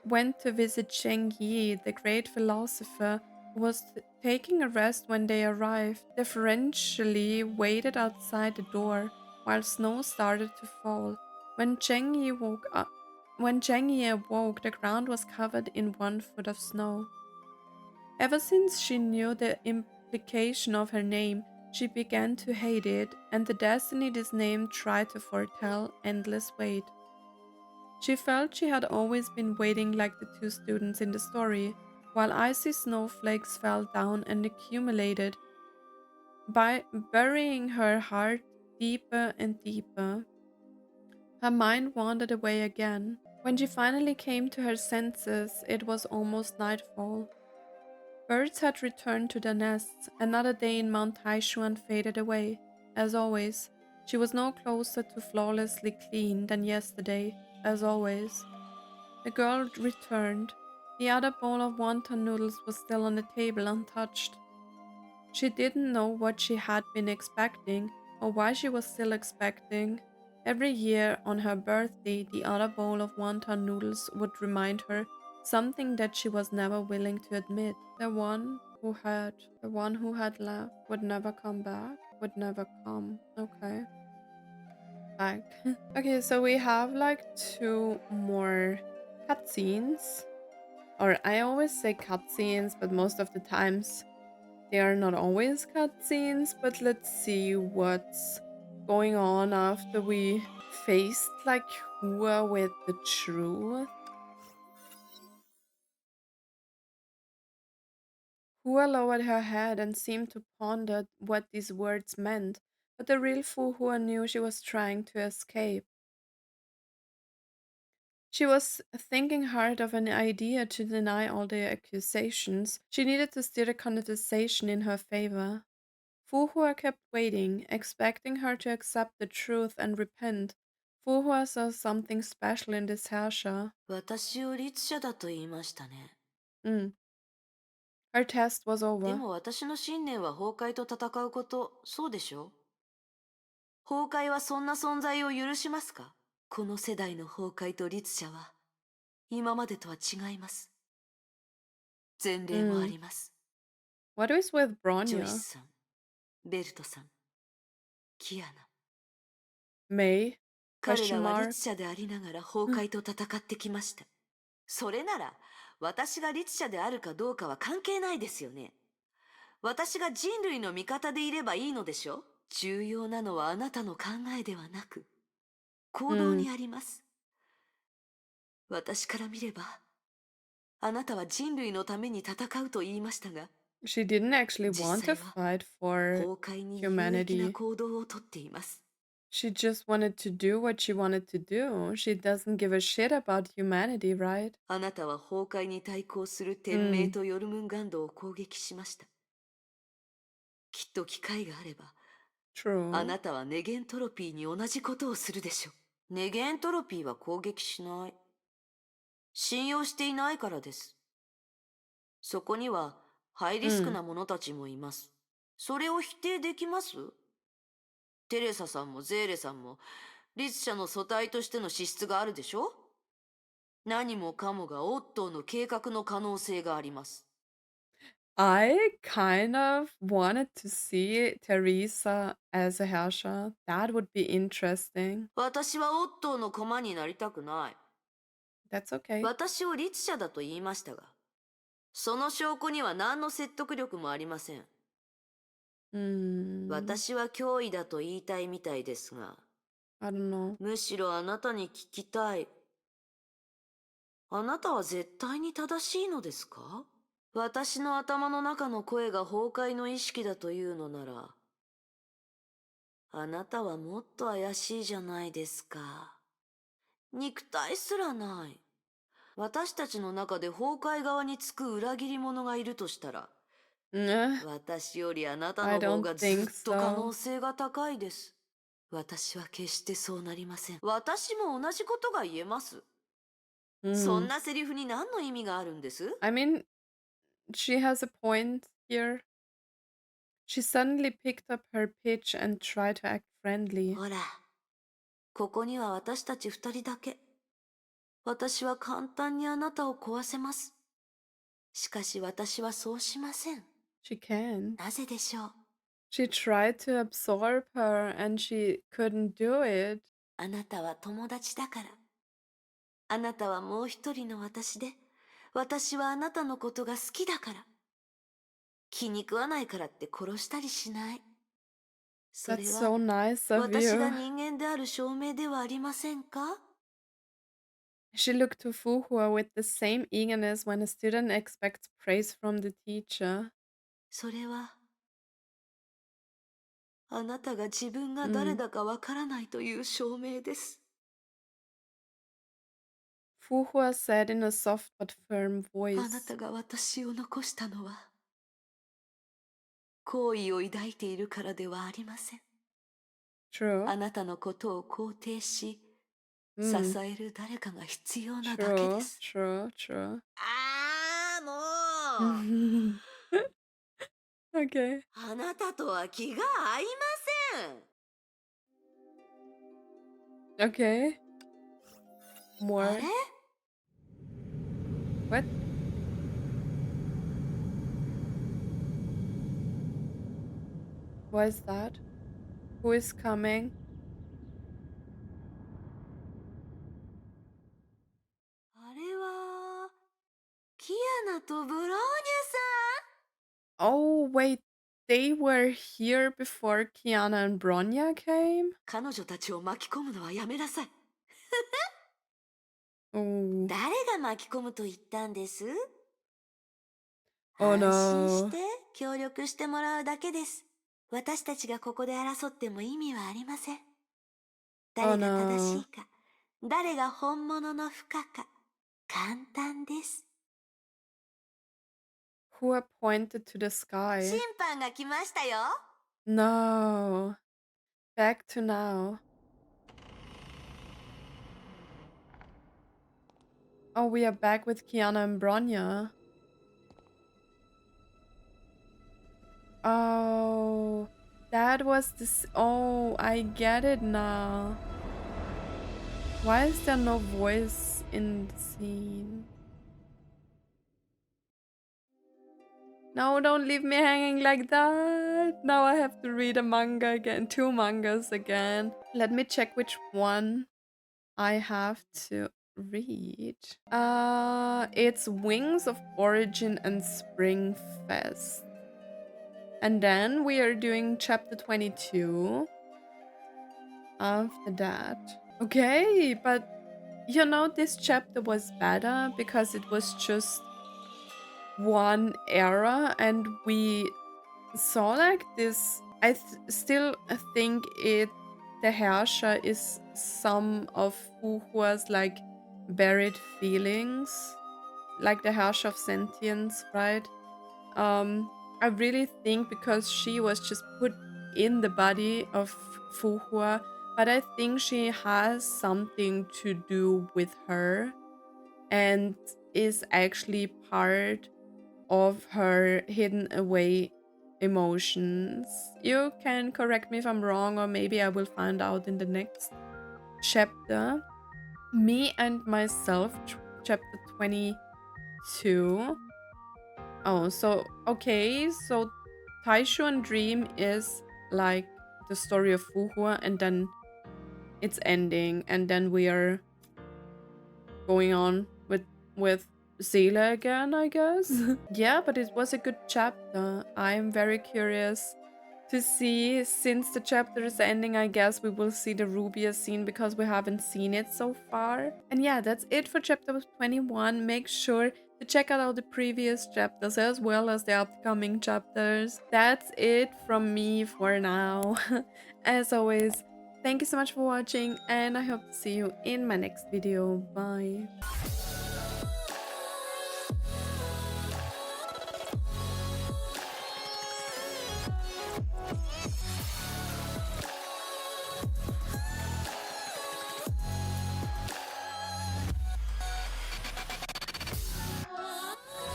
went to visit Cheng Yi, the great philosopher was taking a rest when they arrived, deferentially waited outside the door while snow started to fall. When Cheng Yi awoke, the ground was covered in 1 foot of snow. Ever since she knew the implication of her name, she began to hate it, and the destiny this name tried to foretell endless wait. She felt she had always been waiting like the two students in the story, while icy snowflakes fell down and accumulated, burying her heart deeper and deeper. Her mind wandered away again. When she finally came to her senses, it was almost nightfall. Birds had returned to their nests. Another day in Mount Taixuan faded away. As always, she was no closer to flawlessly clean than yesterday. As always. The girl returned. The other bowl of wonton noodles was still on the table untouched. She didn't know what she had been expecting or why she was still expecting. Every year on her birthday, the other bowl of wonton noodles would remind her something that she was never willing to admit. The one who had left would never come back, would never come. Okay. Back. Okay, so we have like 2 more cutscenes. Or I always say cutscenes, but most of the times they are not always cutscenes. But let's see what's going on after we faced like Hua with the truth. Hua lowered her head and seemed to ponder what these words meant, but the real Fu Hua knew she was trying to escape. She was thinking hard of an idea to deny all the accusations. She needed to steer the conversation in her favor. Fu Hua kept waiting, expecting her to accept the truth and repent. Fu Hua saw something special in this herrscher. 私を律者だと言いましたね。Mm. Her test was で over. も私の信念は崩壊と戦うこと、そうでしょ？崩壊はそんな存在を許しますか？この世代の崩壊と律者は今までとは違います。前例もあ Mm. ります。What is with ジョイ Bronya? スさん、ベルトさん、キアナ。May? 彼 Question らは律 mark. 者でありながら崩壊と戦ってきました。それなら私が律者であるかどうかは関係ないですよね。私が人類の味方でいればいいのでしょ？重要なのはあなたの考えではなく行動 Mm. にあります。私から見ればあなたは人類のために戦うと言いましたが、 She didn't actually 実 want 際 to は fight for 崩壊に有益な humanity. 行動をとっています。 She just wanted to do what she wanted to do. She doesn't give a shit about humanity, right? あなたは崩壊に対抗する天命 Mm. とヨルムンガンドを攻撃しました。きっと機会があればあ True. なたはネゲントロピーに同じことをするでしょう。ネゲントロピーは攻撃しない。信用していないからです。そこにはハイリスク Mm. な者たちもいます。それを否定できます？テレサさんもゼーレさんも律者の素体としての資質があるでしょ？何もかもがオットーの計画の可能性があります。 I kind of wanted to see Teresa as a Herrscher. That would be interesting. 私はオットーの駒になりたくない。 That's okay. 私を律者だと言いましたが、その証拠には何の説得力もありません。 Mm, 私は脅威だと言いたいみたいですが、 I don't know. むしろあなたに聞きたい。あなたは絶対に正しいのですか？私の頭の中の声が崩壊の意識だというのなら、あなたはもっと怪しいじゃないですか。肉体すらない。私たちの中で崩壊側につく裏切り者がいるとしたら、 Nah, 私よりあなた I の方 don't がずっ think と可能 so. 性が高いです。私は決してそうなりません。私も同じことが言えます。そん Mm. なセリフに何の意味があるんです？ I mean, she has a point here. She suddenly picked up her pitch and tried to act friendly. ほら、ここには私たち2人だけ。私は簡単にあなたを壊せます。しかし私はそうしません。 She can't. なぜでしょう。 She tried to absorb her and she couldn't do it. あなたは友達だから。あなたはもう一人の私で、私はあなたのことが好きだから。気に食わないからって殺したりしない。それ That's は so nice of 私が you. 人間である証明ではありませんか？ She looked to Fu Hua with the same eagerness when a student expects praise from the teacher. それはあなたが自分が誰 Mm. だかわからないという証明です。 Fu Hua said in a soft but firm あな voice. たが私を残したのは好意を抱いているからではありません。 True. あなたのことを肯定し、支 Mm. える誰かが必要なだけで True, す。 true, true. ああ、もう Okay. あなたとは気が合いません。 Okay. あ More. れ What? What is that? Who is coming? あれはキアナとブローニャ Oh, wait. They were here before Kiana and Bronya came? さん。彼女たちを巻き込むのはやめなさい。 Oh. 誰が巻き込むと言ったんです？ Oh 安心し no. て協力してもらうだけです。私たちがここで争っても意味はありません。 Oh 誰が正し no. いか、誰が本物の不可か、簡単です。 Who pointed to the 審 sky? 判が来ましたよ。 No. Back to now. Oh, we are back with Kiana and Bronya. Oh, that was this. Oh, I get it now. Why is there no voice in the scene? No, don't leave me hanging like that. Now I have to read a manga again, 2 mangas again. Let me check which one I have to read. It's Wings of Origin and Spring Fest. And then we are doing chapter 22 after that. Okay, but you know, this chapter was better because it was just one era and we saw like this. I still think the Herrscher is some of Fu Hua's like buried feelings, like the Herrscher of Sentience, right? I really think because she was just put in the body of Fu Hua, but I think she has something to do with her and is actually part of her hidden away emotions. You can correct me if I'm wrong, or maybe I will find out in the next chapter. Me and Myself, chapter 22. Oh, so okay, so Taixuan Dream is like the story of Fu Hua, and then it's ending, and then we are going on with Seele again, I guess. Yeah, but it was a good chapter. I'm very curious to see, since the chapter is ending, I guess we will see the Rubia scene because we haven't seen it so far. And yeah, that's it for chapter 21. Make sure to check out all the previous chapters as well as the upcoming chapters. That's it from me for now. As always, thank you so much for watching and I hope to see you in my next video. Bye.